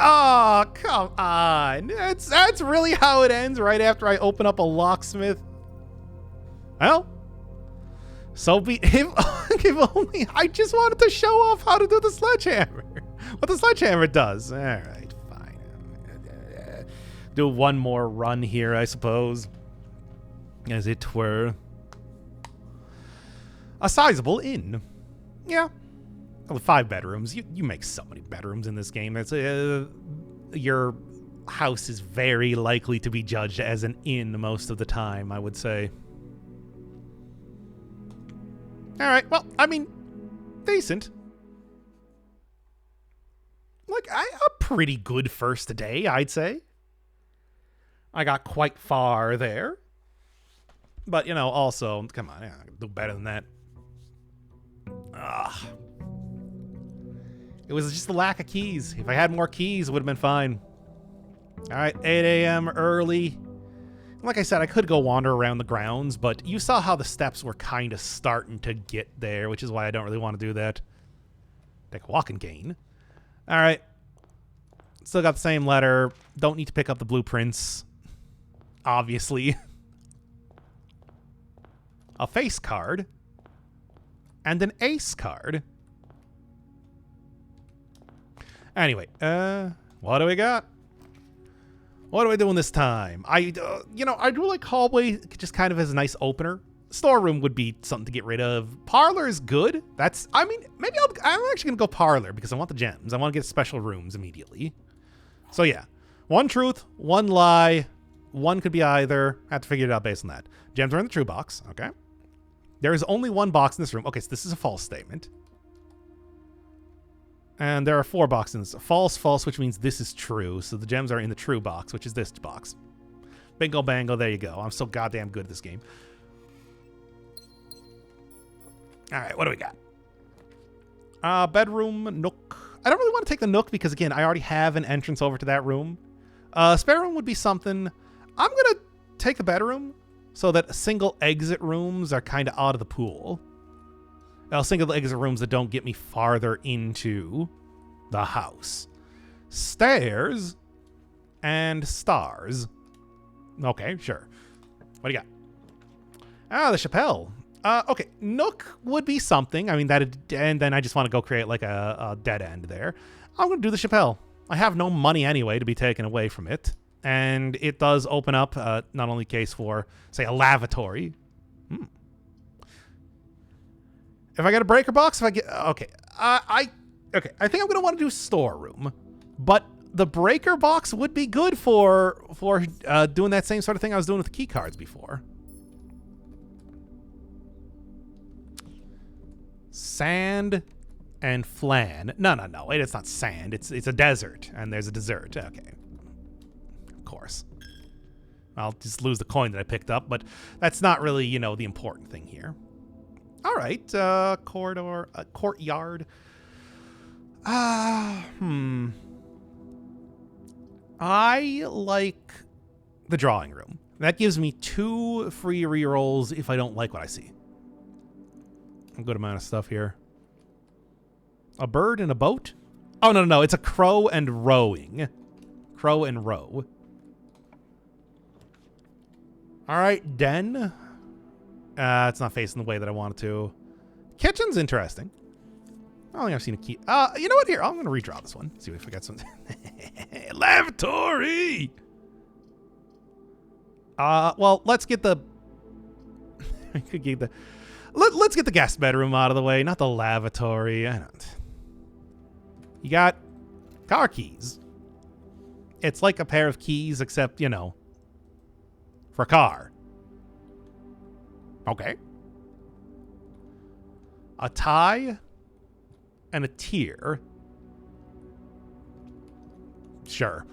Oh, come on. That's really how it ends right after I open up a locksmith. Well, so be if only I just wanted to show off how to do the sledgehammer. What the sledgehammer does. All right, fine. Do one more run here, I suppose. As it were. A sizable inn. Yeah. Well, 5 bedrooms. You make so many bedrooms in this game. It's your house is very likely to be judged as an inn most of the time, I would say. All right. Well, I mean, decent. Like, a pretty good first day, I'd say. I got quite far there. But, also, come on, I can do better than that. Ugh. It was just the lack of keys. If I had more keys, it would have been fine. All right, 8 a.m. early. Like I said, I could go wander around the grounds, but you saw how the steps were kind of starting to get there, which is why I don't really want to do that. Take a walking cane. All right. Still got the same letter. Don't need to pick up the blueprints. Obviously. A face card. And an ace card. Anyway, what do we got? What are we doing this time? I do like hallway just kind of as a nice opener. Storeroom would be something to get rid of. Parlor is good. Maybe I'm actually going to go parlor because I want the gems. I want to get special rooms immediately. So yeah, one truth, one lie. One could be either. I have to figure it out based on that. Gems are in the true box. Okay. There is only one box in this room. Okay, so this is a false statement. And there are 4 boxes. False, false, which means this is true. So the gems are in the true box, which is this box. Bingo, bango, there you go. I'm so goddamn good at this game. All right, what do we got? Bedroom, nook. I don't really want to take the nook because, again, I already have an entrance over to that room. Spare room would be something. I'm going to take the bedroom so that single exit rooms are kind of out of the pool. Single exit rooms that don't get me farther into the house. Stairs and stars. Okay, sure. What do you got? The chapelle. Okay, nook would be something. I mean, and then I just want to go create like a dead end there. I'm going to do the chapelle. I have no money anyway to be taken away from it. And it does open up not only case for, say, a lavatory. If I get a breaker box, I think I'm going to want to do storeroom. But the breaker box would be good for doing that same sort of thing I was doing with the key cards before. Sand and flan. No. Wait, it's not sand. It's a desert, and there's a dessert. Okay. Of course. I'll just lose the coin that I picked up, but that's not really, the important thing here. All right, corridor, courtyard. I like the drawing room. That gives me 2 free rerolls if I don't like what I see. A good amount of stuff here. A bird and a boat? Oh, no. It's a crow and rowing. Crow and row. All right, den. It's not facing the way that I want it to. Kitchen's interesting. I don't think I've seen a key. You know what? Here, I'm going to redraw this one. See if we got some. Lavatory! Well, let's get the... Let's get the guest bedroom out of the way, not the lavatory. I don't... You got car keys. It's like a pair of keys, except, you know, for a car. Okay. A tie and a tier. Sure.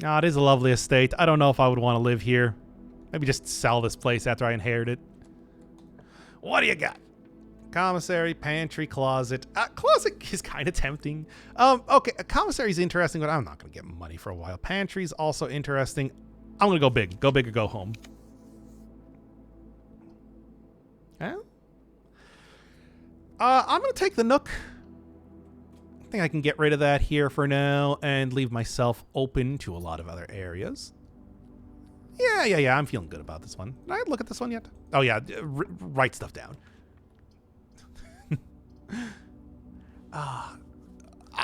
No, it is a lovely estate. I don't know if I would want to live here. Maybe just sell this place after I inherit it. What do you got? Commissary, pantry, closet. Closet is kind of tempting. Okay, a commissary is interesting, but I'm not going to get money for a while. Pantry's also interesting. I'm going to go big. Go big or go home. Well, I'm going to take the Nook. I think I can get rid of that here for now and leave myself open to a lot of other areas. Yeah. I'm feeling good about this one. Did I look at this one yet? Oh, yeah. Write stuff down.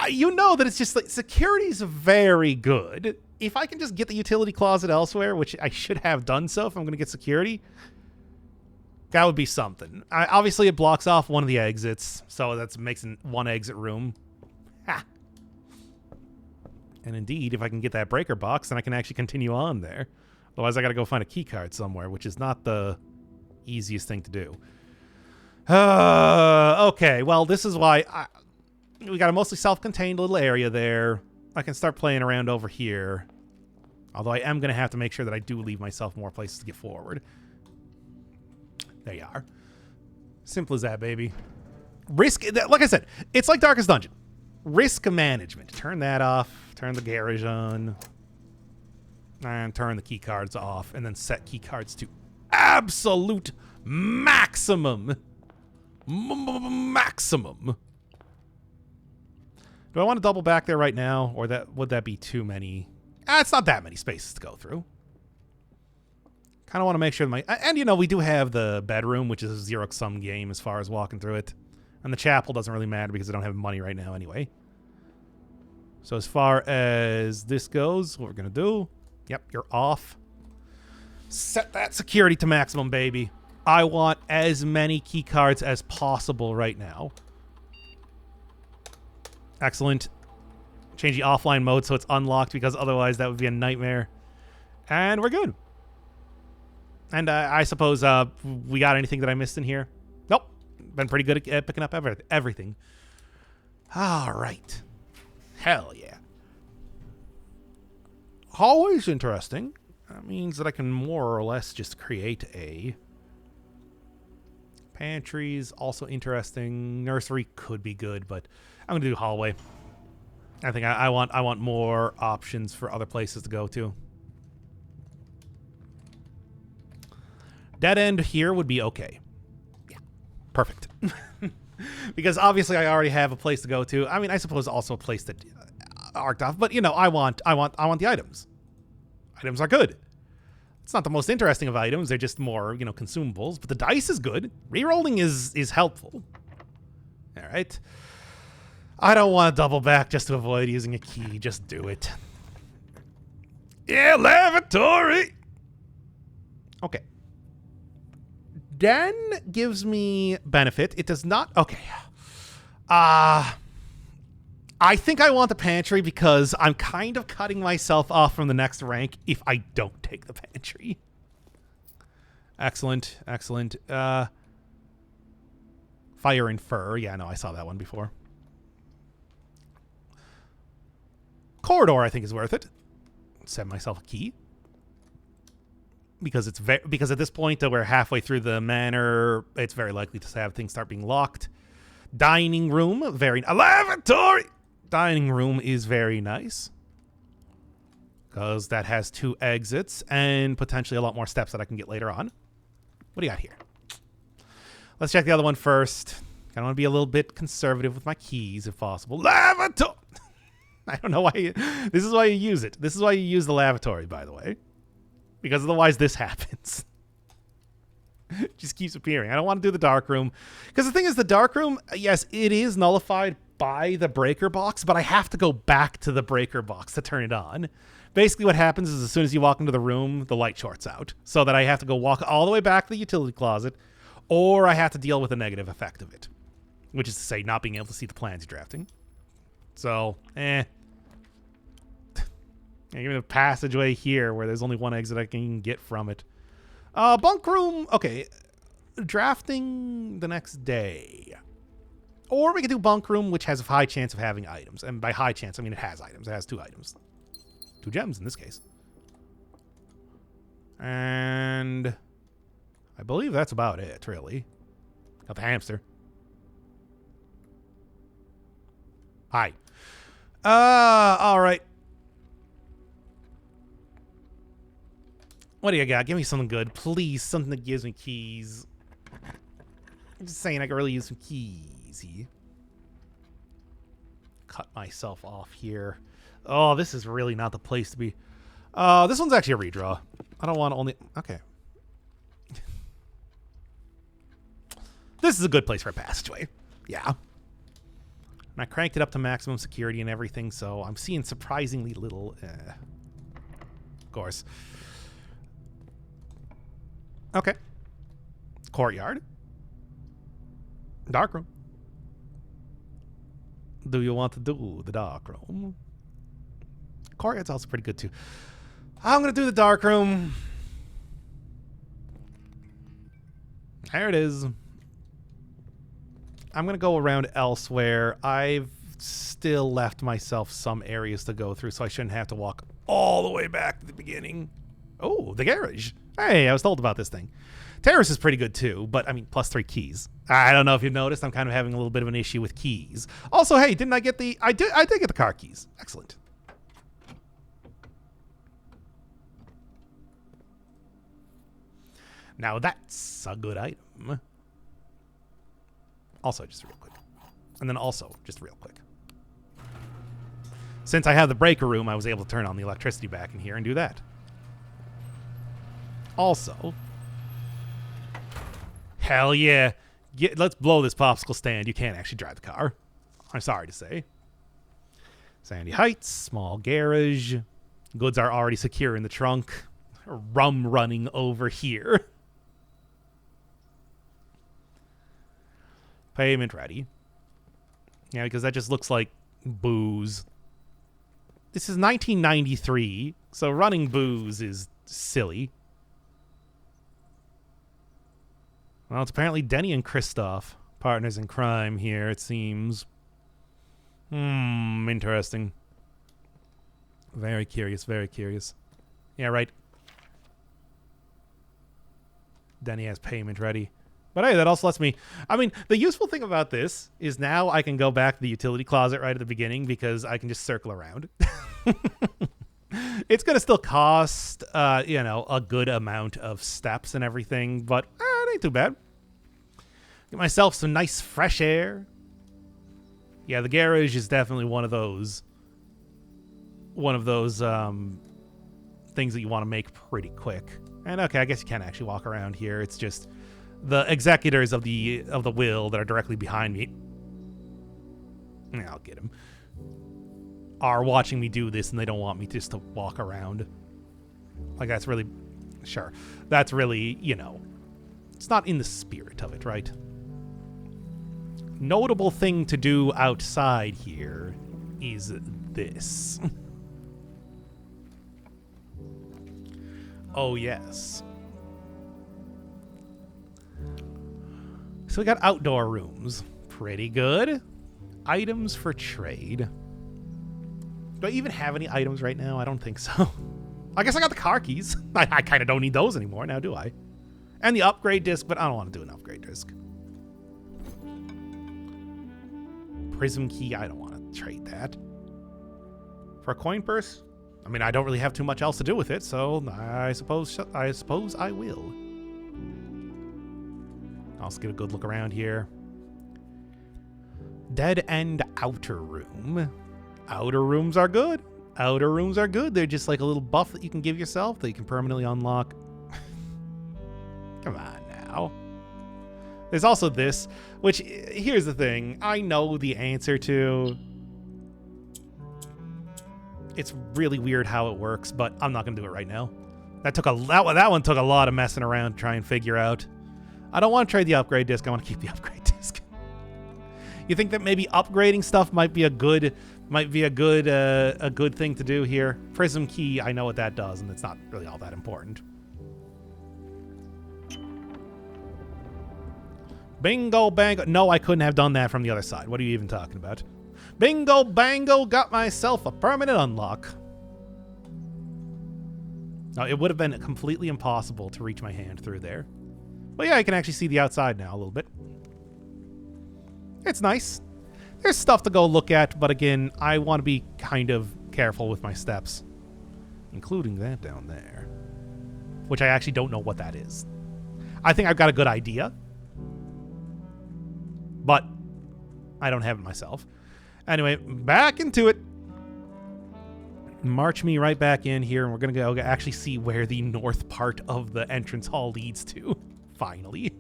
You know that it's just like security's very good. If I can just get the utility closet elsewhere, which I should have done so if I'm going to get security, that would be something. Obviously, it blocks off one of the exits, so that makes one exit room. Ha! And indeed, if I can get that breaker box, then I can actually continue on there. Otherwise, I got to go find a key card somewhere, which is not the easiest thing to do. Okay, well, this is why we got a mostly self-contained little area there. I can start playing around over here. Although I am going to have to make sure that I do leave myself more places to get forward. There you are. Simple as that, baby. Risk, like I said, it's like Darkest Dungeon. Risk management. Turn that off. Turn the garage on. And turn the key cards off. And then set key cards to absolute maximum. Maximum. Do I want to double back there right now? Or would that be too many? It's not that many spaces to go through. Kind of want to make sure and you know, we do have the bedroom, which is a zero-sum game as far as walking through it. And the chapel doesn't really matter because I don't have money right now anyway. So as far as this goes, what we're going to do... Yep, you're off. Set that security to maximum, baby. I want as many key cards as possible right now. Excellent. Change the offline mode so it's unlocked because otherwise that would be a nightmare. And we're good. And I suppose we got anything that I missed in here? Nope. Been pretty good at picking up everything. All right. Hell yeah. Always interesting. That means that I can more or less just create a... Pantries, also interesting. Nursery could be good, but I'm going to do hallway. I think I want more options for other places to go to. Dead end here would be okay. Yeah, perfect. Because obviously I already have a place to go to. I mean, I suppose also a place that arced off, but you know, I want the items. Items are good. It's not the most interesting of items. They're just more, you know, consumables. But the dice is good. Rerolling is helpful. All right. I don't want to double back just to avoid using a key. Just do it. Yeah, lavatory. Okay. Den gives me benefit. It does not. Okay. I think I want the pantry because I'm kind of cutting myself off from the next rank if I don't take the pantry. Excellent. Excellent. Fire and fur. Yeah, no, I saw that one before. Corridor, I think, is worth it. Set myself a key. Because because at this point that we're halfway through the manor, it's very likely to have things start being locked. Dining room, a lavatory. Dining room is very nice. because that has 2 exits and potentially a lot more steps that I can get later on. What do you got here? Let's check the other one first. I want to be a little bit conservative with my keys if possible. Lavatory! I don't know why this is why you use it. This is why you use the lavatory, by the way. Because otherwise this happens. It just keeps appearing. I don't want to do the dark room. Because the thing is, the dark room, yes, it is nullified by the breaker box, but I have to go back to the breaker box to turn it on. Basically what happens is as soon as you walk into the room, the light shorts out. So that I have to go walk all the way back to the utility closet, or I have to deal with the negative effect of it. Which is to say, not being able to see the plans you're drafting. So, Give me a passageway here where there's only one exit I can get from it. Bunk room. Okay. Drafting the next day. Or we could do bunk room, which has a high chance of having items. And by high chance, I mean it has items. It has 2 items. 2 gems in this case. And I believe that's about it, really. Got the hamster. Hi. All right. What do you got? Give me something good. Please, something that gives me keys. I'm just saying I could really use some keys here. Cut myself off here. Oh, this is really not the place to be. This one's actually a redraw. I don't want to only... Okay. This is a good place for a passageway. Yeah. And I cranked it up to maximum security and everything, so I'm seeing surprisingly little... Of course. Okay. Courtyard. Dark room. Do you want to do the dark room? Courtyard's also pretty good too. I'm going to do the dark room. There it is. I'm going to go around elsewhere. I've still left myself some areas to go through, so I shouldn't have to walk all the way back to the beginning. Oh, the garage. Hey, I was told about this thing. Terrace is pretty good too, but I mean, +3 keys. I don't know if you've noticed, I'm kind of having a little bit of an issue with keys. Also, hey, didn't I get the... I did get the car keys. Excellent. Now that's a good item. Also, just real quick. And then also, just real quick. Since I have the breaker room, I was able to turn on the electricity back in here and do that. Also, hell yeah. Let's blow this popsicle stand. You can't actually drive the car. I'm sorry to say. Sandy Heights, small garage. Goods are already secure in the trunk. Rum running over here. Payment ready. Yeah, because that just looks like booze. This is 1993, so running booze is silly. Well, it's apparently Denny and Kristoff, partners in crime here, it seems. Interesting. Very curious, very curious. Yeah, right. Denny has payment ready. But hey, that also lets me... I mean, the useful thing about this is now I can go back to the utility closet right at the beginning because I can just circle around. It's going to still cost, a good amount of steps and everything, but it ain't too bad. Get myself some nice fresh air. Yeah, the garage is definitely one of those things that you want to make pretty quick. And okay, I guess you can actually walk around here. It's just the executors of the will that are directly behind me. Yeah, I'll get him. Are watching me do this and they don't want me just to walk around. Like that's really... Sure. That's really, it's not in the spirit of it, right? Notable thing to do outside here is this. Oh, yes. So we got outdoor rooms. Pretty good. Items for trade. Do I even have any items right now? I don't think so. I guess I got the car keys. I kind of don't need those anymore now, do I? And the upgrade disc, but I don't want to do an upgrade disc. Prism key, I don't want to trade that. For a coin purse? I mean, I don't really have too much else to do with it, so I suppose I will. I'll just get a good look around here. Dead end outer room. Outer rooms are good. Outer rooms are good. They're just like a little buff that you can give yourself that you can permanently unlock. Come on now. There's also this, which, here's the thing. I know the answer to. It's really weird how it works, but I'm not going to do it right now. That one took a lot of messing around to try and figure out. I don't want to trade the upgrade disc. I want to keep the upgrade disc. You think that maybe upgrading stuff might be a good thing to do here? Prism key, I know what that does, and it's not really all that important. Bingo bango. No, I couldn't have done that from the other side. What are you even talking about? Bingo bango, got myself a permanent unlock. No, it would have been completely impossible to reach my hand through there. But yeah, I can actually see the outside now a little bit. It's nice. There's stuff to go look at, but again, I want to be kind of careful with my steps. Including that down there. Which I actually don't know what that is. I think I've got a good idea. But I don't have it myself. Anyway, back into it. March me right back in here, and we're going to go actually see where the north part of the entrance hall leads to. Finally.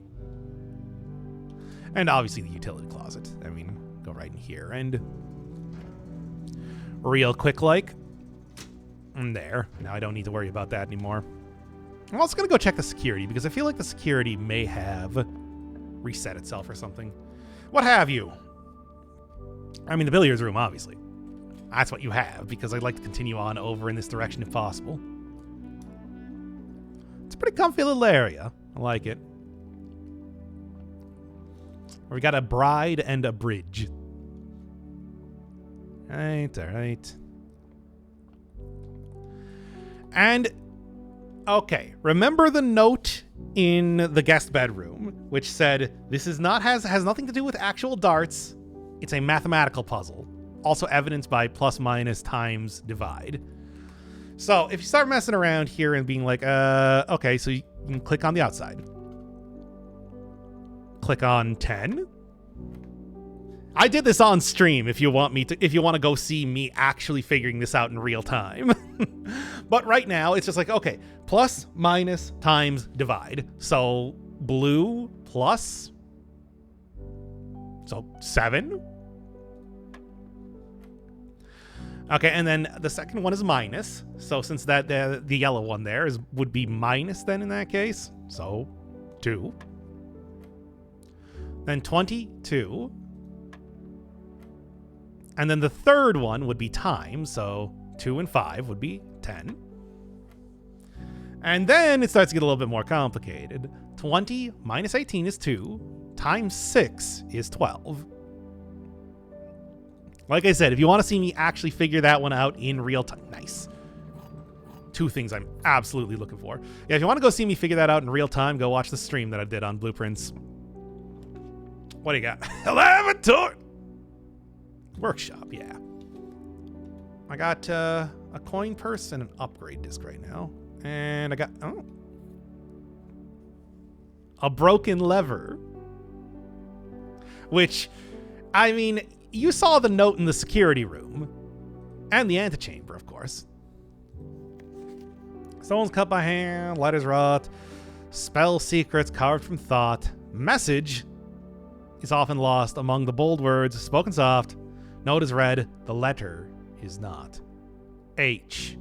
And obviously the utility closet. I mean, go right in here. And real quick like. And there. Now I don't need to worry about that anymore. I'm also going to go check the security, because I feel like the security may have reset itself or something. What have you? I mean, the billiards room, obviously. That's what you have, because I'd like to continue on over in this direction if possible. It's a pretty comfy little area. I like it. We got a bride and a bridge. Alright. And, okay, remember the note in the guest bedroom, which said, this is not has nothing to do with actual darts. It's a mathematical puzzle. Also evidenced by plus, minus, times, divide. So if you start messing around here and being like, okay, so you can click on the outside. Click on 10. I did this on stream if you want to go see me actually figuring this out in real time. But right now it's just like, okay, plus, minus, times, divide. So blue plus, so 7. Okay, and then the second one is minus. So since that the yellow one there would be minus then in that case. So 2. Then 22. And then the third one would be times. So 2 and 5 would be 10. And then it starts to get a little bit more complicated. 20 minus 18 is 2. Times 6 is 12. Like I said, if you want to see me actually figure that one out in real time, nice. 2 things I'm absolutely looking for. Yeah, if you want to go see me figure that out in real time, go watch the stream that I did on Blueprints. What do you got? Lavatory! Workshop, yeah. I got a coin purse and an upgrade disc right now. And I got, a broken lever. Which, I mean, you saw the note in the security room. And the antechamber, of course. Stones cut by hand, letters wrought, spell secrets carved from thought. Message is often lost among the bold words, spoken soft. Note is read, the letter is not. H.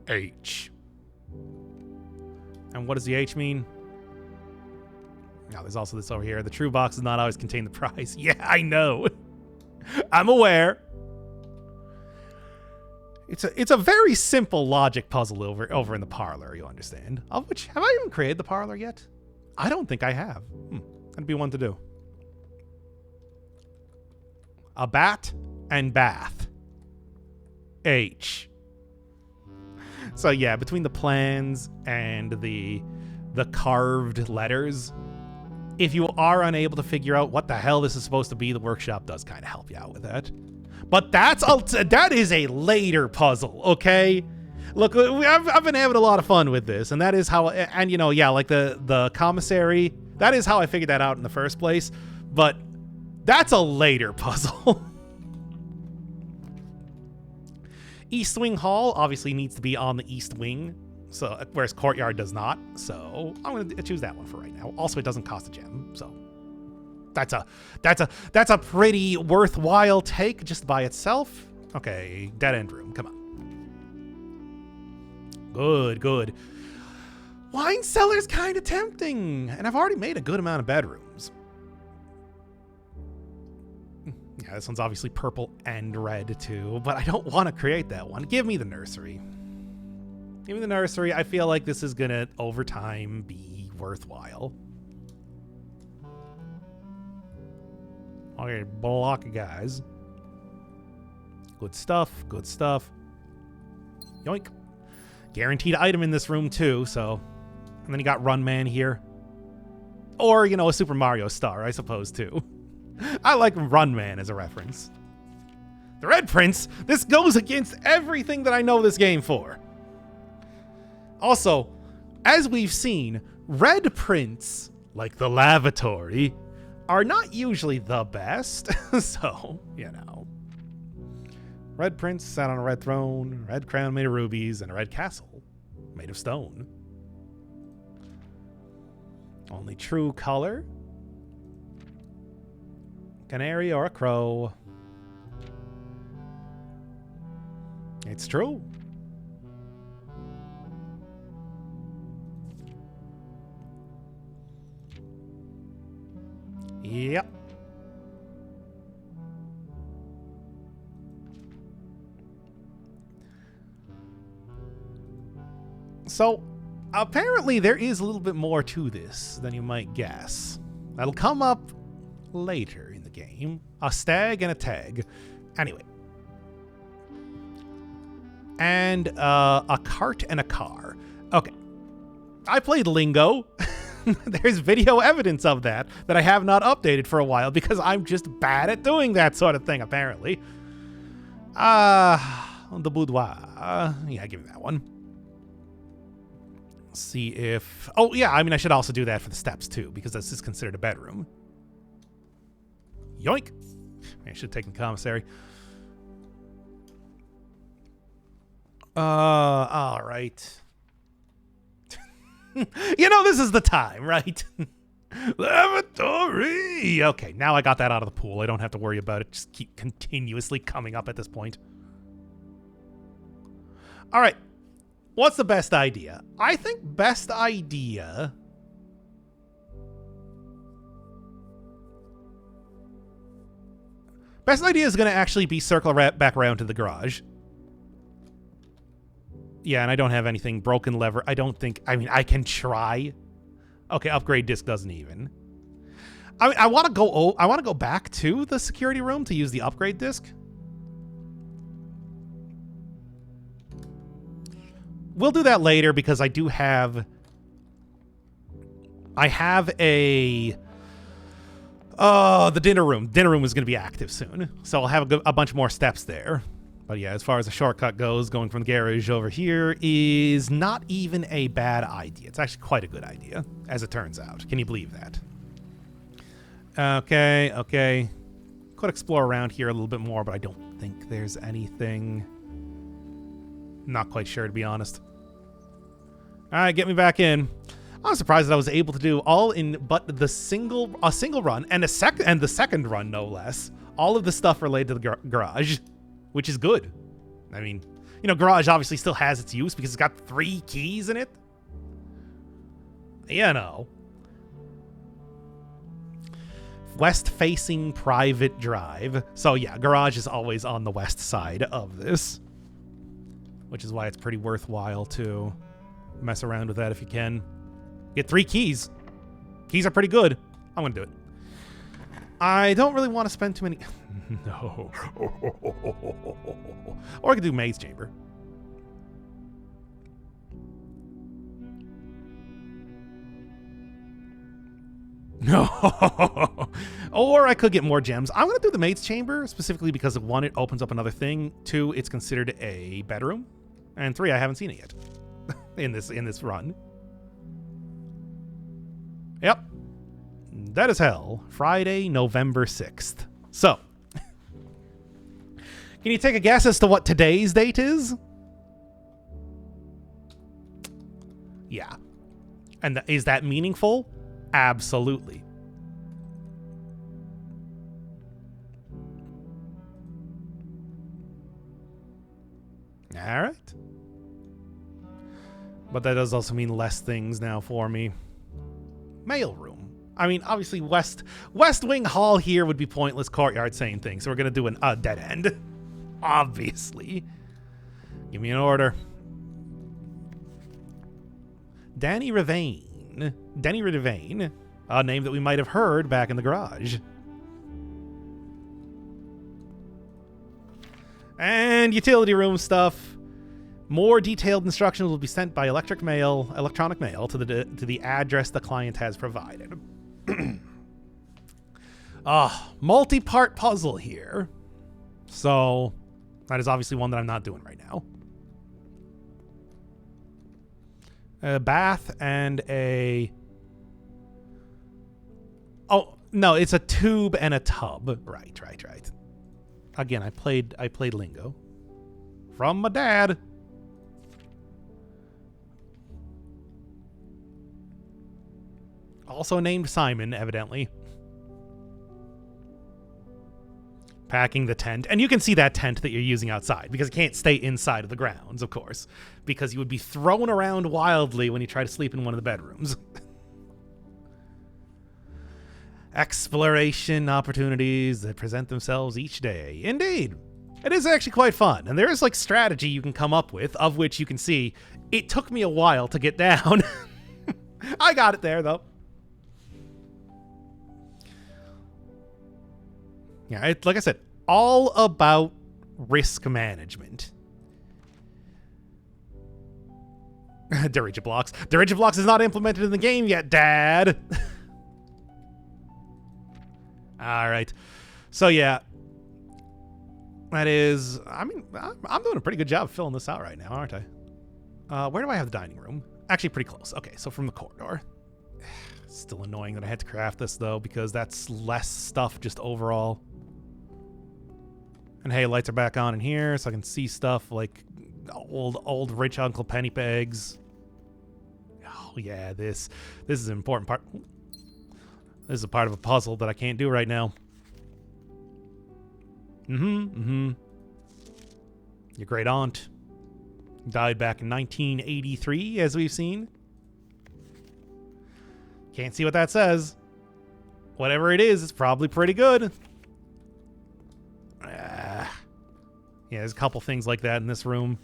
H. And what does the H mean? Now, there's also this over here. The true box does not always contain the prize. Yeah, I know. I'm aware. It's a very simple logic puzzle over in the parlor, you'll understand. Of which, have I even created the parlor yet? I don't think I have. That'd be one to do. A bat and bath. H. So yeah, between the plans and the carved letters, if you are unable to figure out what the hell this is supposed to be, the workshop does kind of help you out with that. But that is a later puzzle, okay? Look, I've been having a lot of fun with this, and that is how, and you know, yeah, like the commissary, that is how I figured that out in the first place, but that's a later puzzle. East Wing Hall obviously needs to be on the East Wing, so whereas Courtyard does not, so I'm gonna choose that one for right now. Also, it doesn't cost a gem, so that's a pretty worthwhile take just by itself. Okay, dead end room, come on. Good. Wine cellar's kind of tempting, and I've already made a good amount of bedrooms. Yeah, this one's obviously purple and red too, but I don't want to create that one. Give me the nursery. Give me the nursery. I feel like this is gonna, over time, be worthwhile. Okay, block of guys. Good stuff. Yoink. Guaranteed item in this room too, so. And then you got Run Man here. Or, you know, a Super Mario star, I suppose, too. I like Run Man as a reference. The Red Prince, this goes against everything that I know this game for. Also, as we've seen, Red Prince, like the Lavatory, are not usually the best. So, you know. Red Prince sat on a red throne, red crown made of rubies, and a red castle made of stone. Only true color. Canary or a crow. It's true. Yep. So, apparently there is a little bit more to this than you might guess. That'll come up later in the game. A stag and a tag. Anyway. And a cart and a car. Okay. I played Lingo. There's video evidence of that I have not updated for a while because I'm just bad at doing that sort of thing, apparently. The boudoir. Yeah, give me that one. See if... Oh, yeah, I mean, I should also do that for the steps, too, because this is considered a bedroom. Yoink! I should have taken the commissary. All right. You know, this is the time, right? Lavatory! Okay, now I got that out of the pool. I don't have to worry about it. Just keep continuously coming up at this point. All right. What's the best idea? I think best idea... Best idea is going to actually be circle back around to the garage. Yeah, and I don't have anything. Broken lever. I don't think... I mean, I can try. Okay, upgrade disc doesn't even. I mean, I want to go back to the security room to use the upgrade disc. We'll do that later because I do have... I have a... the dinner room. Dinner room is going to be active soon. So I'll have a bunch more steps there. But yeah, as far as the shortcut goes, going from the garage over here is not even a bad idea. It's actually quite a good idea, as it turns out. Can you believe that? Okay. Could explore around here a little bit more, but I don't think there's anything. Not quite sure, to be honest. All right, get me back in. I was surprised that I was able to do all in but a single run and the second run, no less. All of the stuff related to the garage, which is good. I mean, you know, garage obviously still has its use because it's got 3 keys in it. You know. West-facing private drive. So yeah, garage is always on the west side of this, which is why it's pretty worthwhile to mess around with that if you can. Get 3 keys. Keys are pretty good. I'm going to do it. I don't really want to spend too many... No. Or I could do Maze Chamber. No. Or I could get more gems. I'm going to do the maid's chamber, specifically because, 1, it opens up another thing. 2, it's considered a bedroom. And 3, I haven't seen it yet in this run. Yep. That is hell. Friday, November 6th. So, can you take a guess as to what today's date is? Yeah. And is that meaningful? Absolutely. All right. But that does also mean less things now for me. Mailroom. I mean, obviously West Wing Hall here would be pointless. Courtyard, same thing. So we're going to do a dead end. Obviously. Give me an order. Danny Ravane. Denny Ravane. A name that we might have heard back in the garage. And utility room stuff. More detailed instructions will be sent by electronic mail to the address the client has provided. Multi-part puzzle here. So that is obviously one that I'm not doing right now. A bath and a... Oh, no, it's a tube and a tub. Right. Again, I played lingo. From my dad. Also named Simon, evidently. Packing the tent. And you can see that tent that you're using outside, because it can't stay inside of the grounds, of course. Because you would be thrown around wildly when you try to sleep in one of the bedrooms. Exploration opportunities that present themselves each day. Indeed. It is actually quite fun. And there is strategy you can come up with, of which you can see it took me a while to get down. I got it there, though. Yeah, like I said, all about risk management. Dirigiblocks. Dirigiblocks is not implemented in the game yet, Dad. All right. So, yeah. That is... I mean, I'm doing a pretty good job filling this out right now, aren't I? Where do I have the dining room? Actually, pretty close. Okay, so from the corridor. Still annoying that I had to craft this, though, because that's less stuff just overall. And hey, lights are back on in here, so I can see stuff like old rich Uncle Pennybags. Oh, yeah, this is an important part. This is a part of a puzzle that I can't do right now. Your great aunt died back in 1983, as we've seen. Can't see what that says. Whatever it is, it's probably pretty good. Yeah, there's a couple things like that in this room.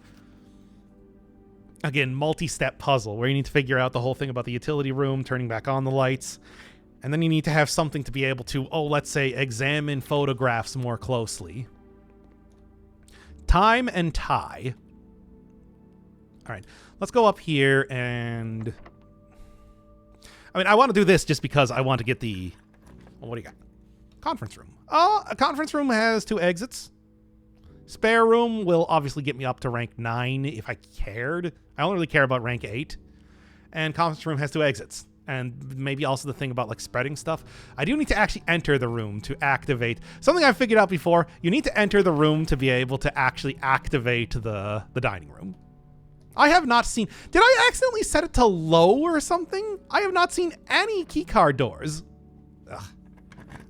Again, multi-step puzzle where you need to figure out the whole thing about the utility room, turning back on the lights. And then you need to have something to be able to, let's say, examine photographs more closely. Time and tie. All right, let's go up here and... I mean, I want to do this just because I want to get the... Well, what do you got? Conference room. A conference room has 2 exits. Spare room will obviously get me up to rank 9 if I cared. I don't really care about rank 8. And conference room has 2 exits. And maybe also the thing about spreading stuff. I do need to actually enter the room to activate. Something I figured out before, you need to enter the room to be able to actually activate the dining room. I have not seen... Did I accidentally set it to low or something? I have not seen any keycard doors. Ugh.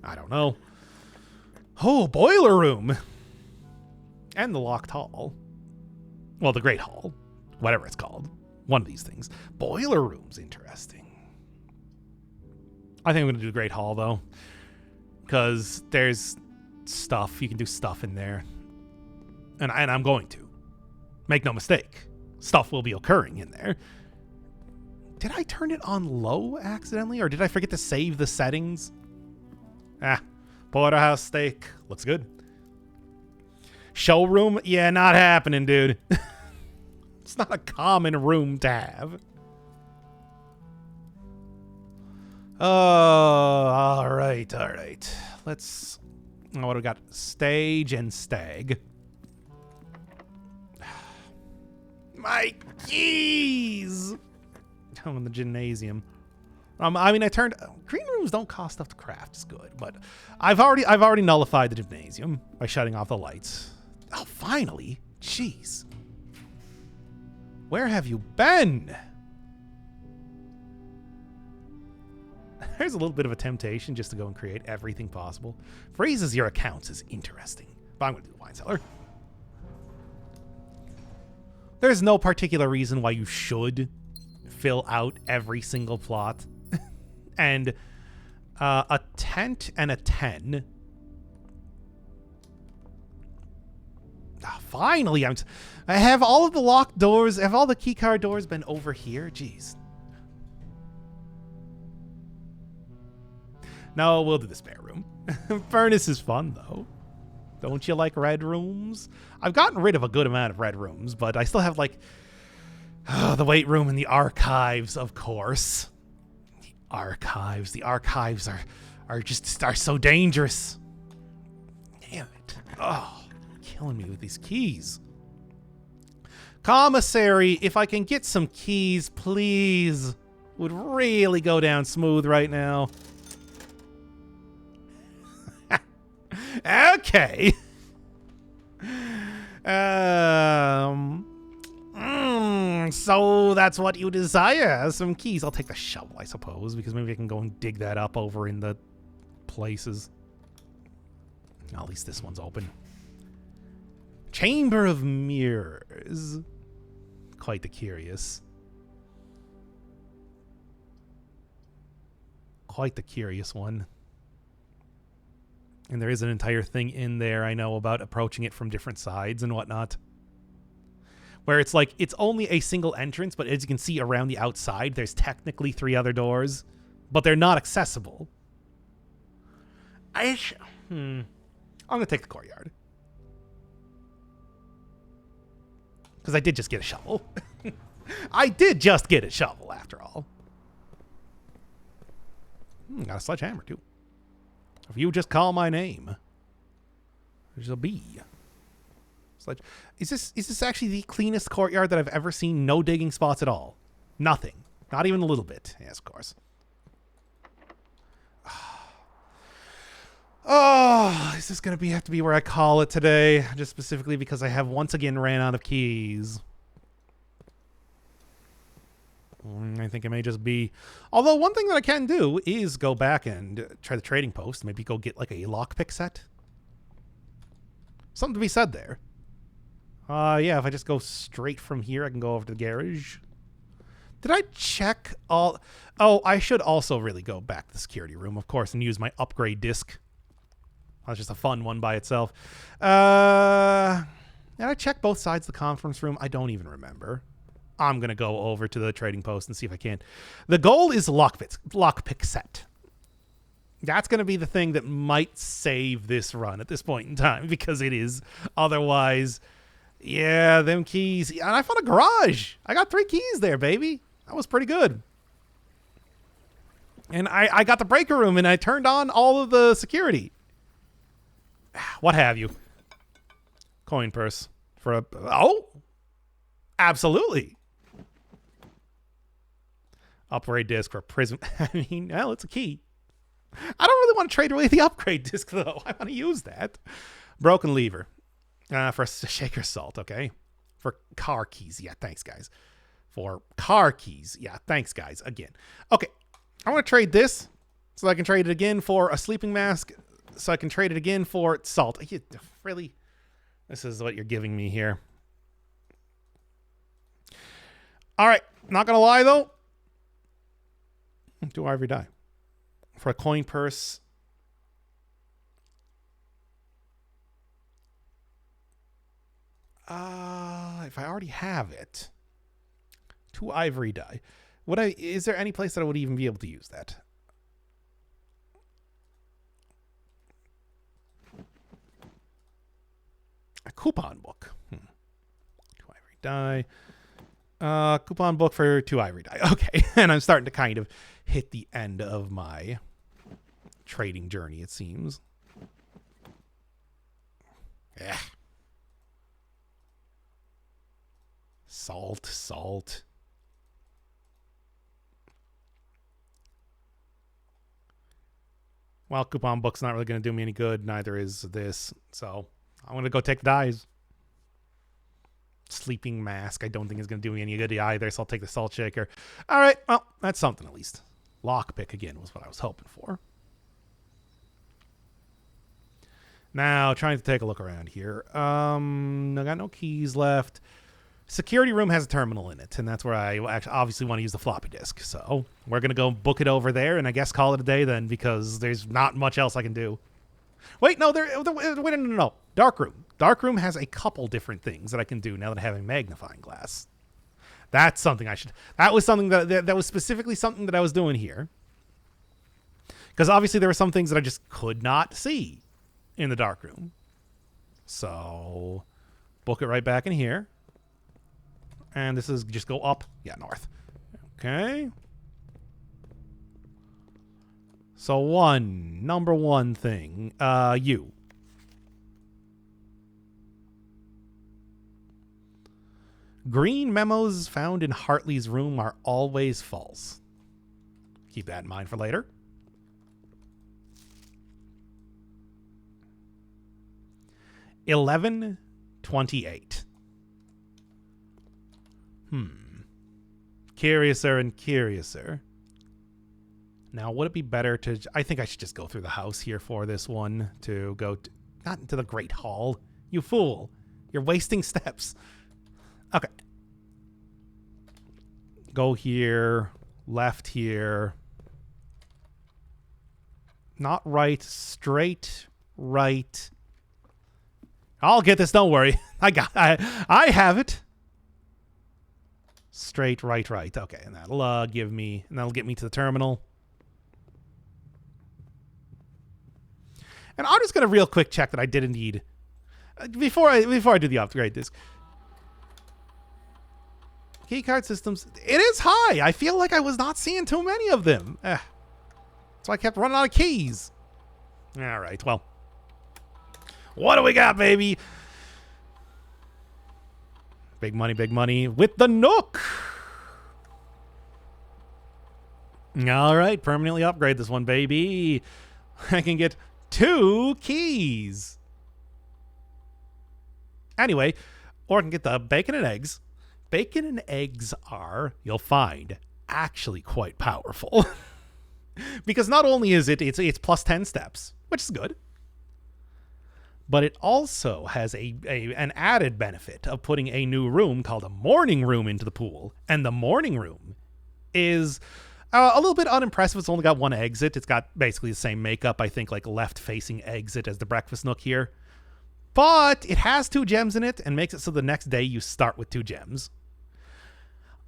I don't know. Oh, boiler room. And the locked hall. Well, the great hall. Whatever it's called. One of these things. Boiler room's interesting. I think I'm going to do the great hall, though. Because there's stuff. You can do stuff in there. And I'm going to. Make no mistake. Stuff will be occurring in there. Did I turn it on low accidentally? Or did I forget to save the settings? Porterhouse steak. Looks good. Showroom? Yeah, not happening, dude. It's not a common room to have. All right, all right. Let's... Oh, what do we got? Stage and stag. My keys! Oh, in the gymnasium. I mean, I turned... Green rooms don't cost stuff to craft. It's good, but I've already nullified the gymnasium by shutting off the lights. Oh, finally. Jeez. Where have you been? There's a little bit of a temptation just to go and create everything possible. Freezes your accounts is interesting. But I'm going to do the wine cellar. There's no particular reason why you should fill out every single plot. And a tent and a 10. Finally, I have all of the locked doors. Have all the keycard doors been over here? Jeez. No, we'll do the spare room. Furnace is fun, though. Don't you like red rooms? I've gotten rid of a good amount of red rooms, but I still have, like, the weight room and the archives, of course. The archives. The archives are so dangerous. Damn it. Oh, killing me with these keys. Commissary, if I can get some keys, please. Would really go down smooth right now. Okay. So that's what you desire. Some keys. I'll take the shovel, I suppose, because maybe I can go and dig that up over in the places. At least this one's open. Chamber of Mirrors. Quite the curious. Quite the curious one. And there is an entire thing in there, I know, about approaching it from different sides and whatnot. Where it's like, it's only a single entrance, but as you can see around the outside, there's technically 3 other doors, but they're not accessible. I'm going to take the courtyard. Because I did just get a shovel. I did just get a shovel, after all. Got a sledgehammer, too. If you just call my name, there's a bee. Is this actually the cleanest courtyard that I've ever seen? No digging spots at all. Nothing. Not even a little bit. Yes, of course. Oh, is this going to have to be where I call it today? Just specifically because I have once again ran out of keys. I think it may just be... Although one thing that I can do is go back and try the trading post. Maybe go get like a lockpick set. Something to be said there. Yeah, if I just go straight from here, I can go over to the garage. Did I check all... Oh, I should also really go back to the security room, of course, and use my upgrade disc. That's just a fun one by itself. Did I check both sides of the conference room? I don't even remember. I'm going to go over to the trading post and see if I can. The goal is lockpick set. That's going to be the thing that might save this run at this point in time, because it is. Otherwise, yeah, them keys. And I found a garage. I got 3 keys there, baby. That was pretty good. And I got the breaker room, and I turned on all of the security. What have you. Coin purse. For a... Oh! Absolutely. Upgrade disc for prism. I mean, well, it's a key. I don't really want to trade away the upgrade disc, though. I want to use that. Broken lever. For shaker salt, okay. For car keys. Yeah, thanks, guys. For car keys. Yeah, thanks, guys. Again. Okay. I want to trade this so I can trade it again for a sleeping mask. So I can trade it again for salt. Really? This is what you're giving me here. All right. Not going to lie, though. 2 ivory die. For a coin purse. If I already have it. 2 ivory die. Is there any place that I would even be able to use that? A coupon book. 2 ivory die. Coupon book for 2 ivory die. Okay. And I'm starting to kind of hit the end of my trading journey, it seems. Yeah. Salt. Well, coupon book's not really going to do me any good. Neither is this. So I'm going to go take the dyes. Sleeping mask, I don't think is going to do me any good either, so I'll take the salt shaker. All right, well, that's something at least. Lockpick again was what I was hoping for. Now, trying to take a look around here. I got no keys left. Security room has a terminal in it, and that's where I actually obviously want to use the floppy disk. So we're going to go book it over there, and I guess call it a day then, because there's not much else I can do. Wait, no, no. Dark room. Dark room has a couple different things that I can do now that I have a magnifying glass. That's something I should... That was something that was specifically something that I was doing here. Because obviously there were some things that I just could not see in the dark room. So, book it right back in here. And this is just go up. Yeah, north. Okay. So number one thing. You. Green memos found in Hartley's room are always false. Keep that in mind for later. $11.28. Curiouser and curiouser. Now, would it be better to... I think I should just go through the house here for this one. To go... not into the Great Hall. You fool. You're wasting steps. Okay. Go here. Left here. Not right. Straight. Right. I'll get this. Don't worry. I have it. Straight, right. Okay, and that'll get me to the terminal. And I'm just gonna real quick check that I did indeed before I do the upgrade disk. Keycard systems. It is high. I feel like I was not seeing too many of them. So I kept running out of keys. All right. Well, what do we got, baby? Big money with the Nook. All right, permanently upgrade this one, baby. I can get 2 keys. Anyway, or I can get the bacon and eggs. Bacon and eggs are, you'll find, actually quite powerful. Because not only is it's plus 10 steps, which is good, but it also has an added benefit of putting a new room called a morning room into the pool. And the morning room is a little bit unimpressive. It's only got 1 exit. It's got basically the same makeup, I think, like left-facing exit as the breakfast nook here. But it has 2 gems in it and makes it so the next day you start with 2 gems.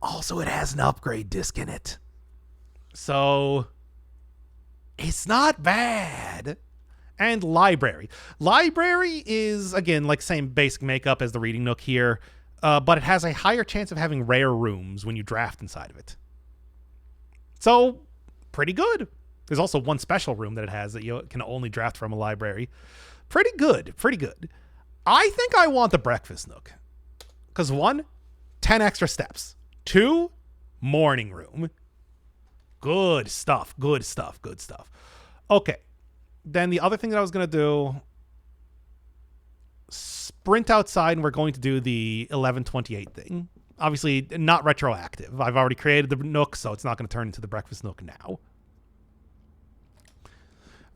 Also, it has an upgrade disc in it. So, it's not bad. And library. Library is, again, like same basic makeup as the reading nook here, but it has a higher chance of having rare rooms when you draft inside of it. So, pretty good. There's also 1 special room that it has that you can only draft from a library. Pretty good. I think I want the breakfast nook. Because 1, 10 extra steps. 2, morning room. Good stuff. Okay. Then the other thing that I was going to do, sprint outside, and we're going to do the 11:28 thing. Obviously, not retroactive. I've already created the Nook, so it's not going to turn into the breakfast Nook now.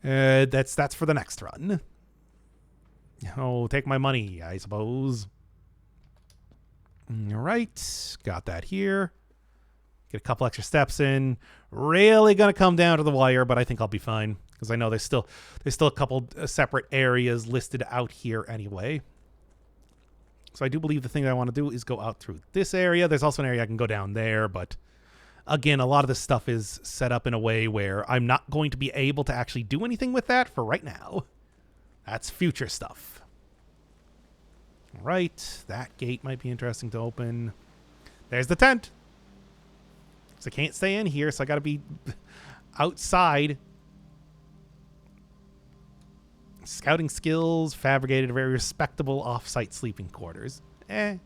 That's for the next run. Oh, take my money, I suppose. All right, got that here. Get a couple extra steps in. Really going to come down to the wire, but I think I'll be fine. Because I know there's still a couple separate areas listed out here anyway. So I do believe the thing that I want to do is go out through this area. There's also an area I can go down there, but again, a lot of this stuff is set up in a way where I'm not going to be able to actually do anything with that for right now. That's future stuff. All right, that gate might be interesting to open. There's the tent. So I can't stay in here, so I gotta be outside. Scouting skills, fabricated a very respectable off-site sleeping quarters. I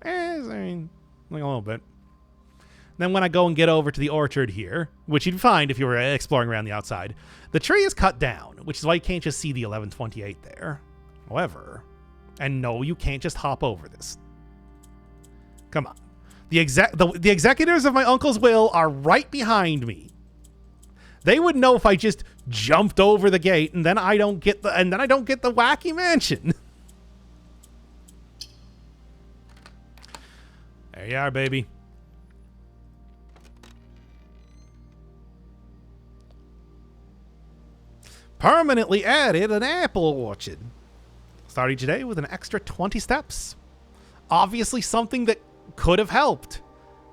mean, like a little bit. Then when I go and get over to the orchard here, which you'd find if you were exploring around the outside, the tree is cut down, which is why you can't just see the 1128 there. However, and no, you can't just hop over this. Come on. The executors of my uncle's will are right behind me. They would know if I just jumped over the gate and then I don't get the wacky mansion. There you are, baby. Permanently added an apple orchard. Start each day with an extra 20 steps. Obviously something that could have helped.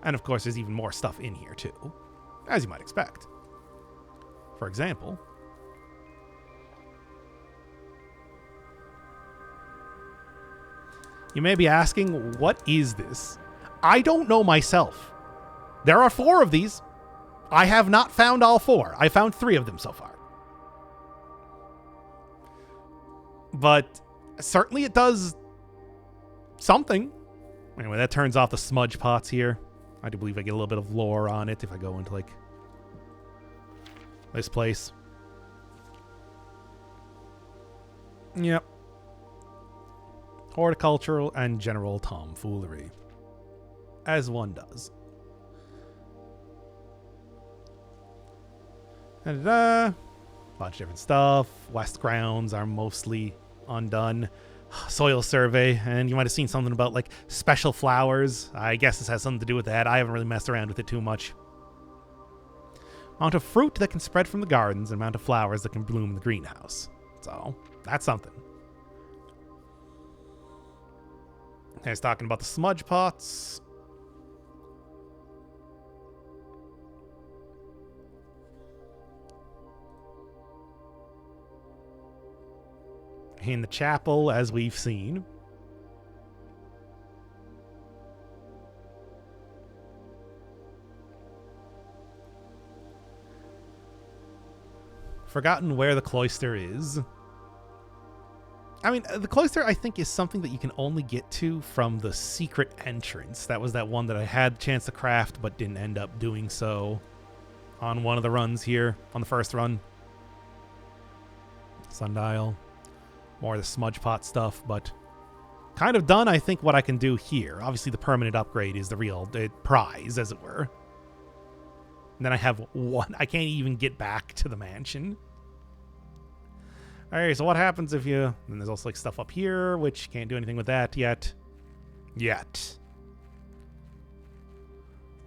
And of course, there's even more stuff in here too, as you might expect. For example, you may be asking, what is this? I don't know myself. There are 4 of these. I have not found all 4. I found 3 of them so far. But certainly it does something. Anyway, that turns off the smudge pots here. I do believe I get a little bit of lore on it if I go into, like, this place. Yep. Horticultural and general tomfoolery. As one does. And bunch of different stuff. West grounds are mostly undone. Soil survey, and you might have seen something about like special flowers. I guess this has something to do with that. I haven't really messed around with it too much. Amount of fruit that can spread from the gardens, and amount of flowers that can bloom in the greenhouse. So that's something. I was talking about the smudge pots. In the chapel, as we've seen. Forgotten where the cloister is. I mean, the cloister, I think, is something that you can only get to from the secret entrance. That was that one that I had the chance to craft, but didn't end up doing so on one of the runs here, on the first run. Sundial. More of the smudge pot stuff, but kind of done, I think, what I can do here. Obviously, the permanent upgrade is the real prize, as it were. And then I have 1. I can't even get back to the mansion. Alright, so what happens if you... And there's also like stuff up here, which can't do anything with that yet.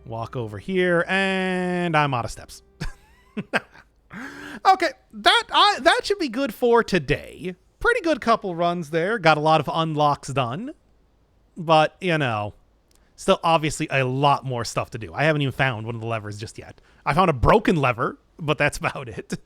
Walk over here, and I'm out of steps. Okay, that should be good for today. Pretty good couple runs there. Got a lot of unlocks done. But, you know, still obviously a lot more stuff to do. I haven't even found one of the levers just yet. I found a broken lever, but that's about it.